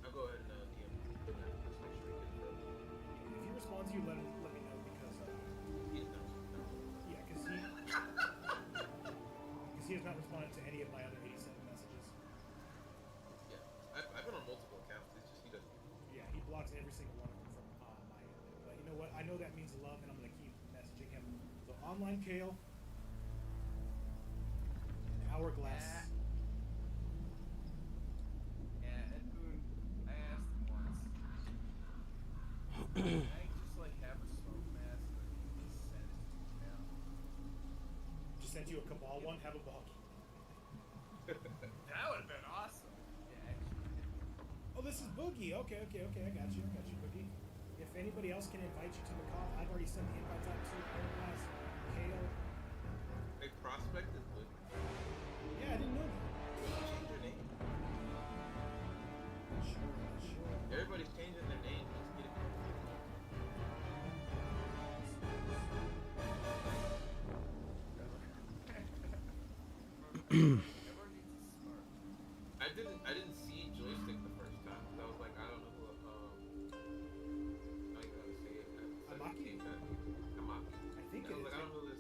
I'll go ahead and DM him. Let's make sure he gets it. If he responds to you, let me know because He is not. yeah, because he has not responded to any of my other 87 messages. Yeah, I've been on multiple accounts. It's just he doesn't. Yeah, he blocks every single one of them from my end. But you know what? I know that means love, and I'm gonna keep messaging him. So online Kale, and Hourglass. Yeah, Ed Boon, I asked him once. Can I just like have a smoke mask and just send it to me now? Just sent you a Cabal one. Have a ball. That would have been awesome. Yeah, actually. Oh, this is Boogie. Okay. I got you, Boogie. If anybody else can invite you to the call, I've already sent the invites out to Hourglass, Kale. Hey, Prospect is good. Yeah, I didn't know that. Change your name. Sure. Everybody's changing their name. Let's get it. I didn't see Joystick the first time. I was like, I don't know who. I don't even know how to say it. Amaki? Amaki. I think I was it like, is. I don't know who this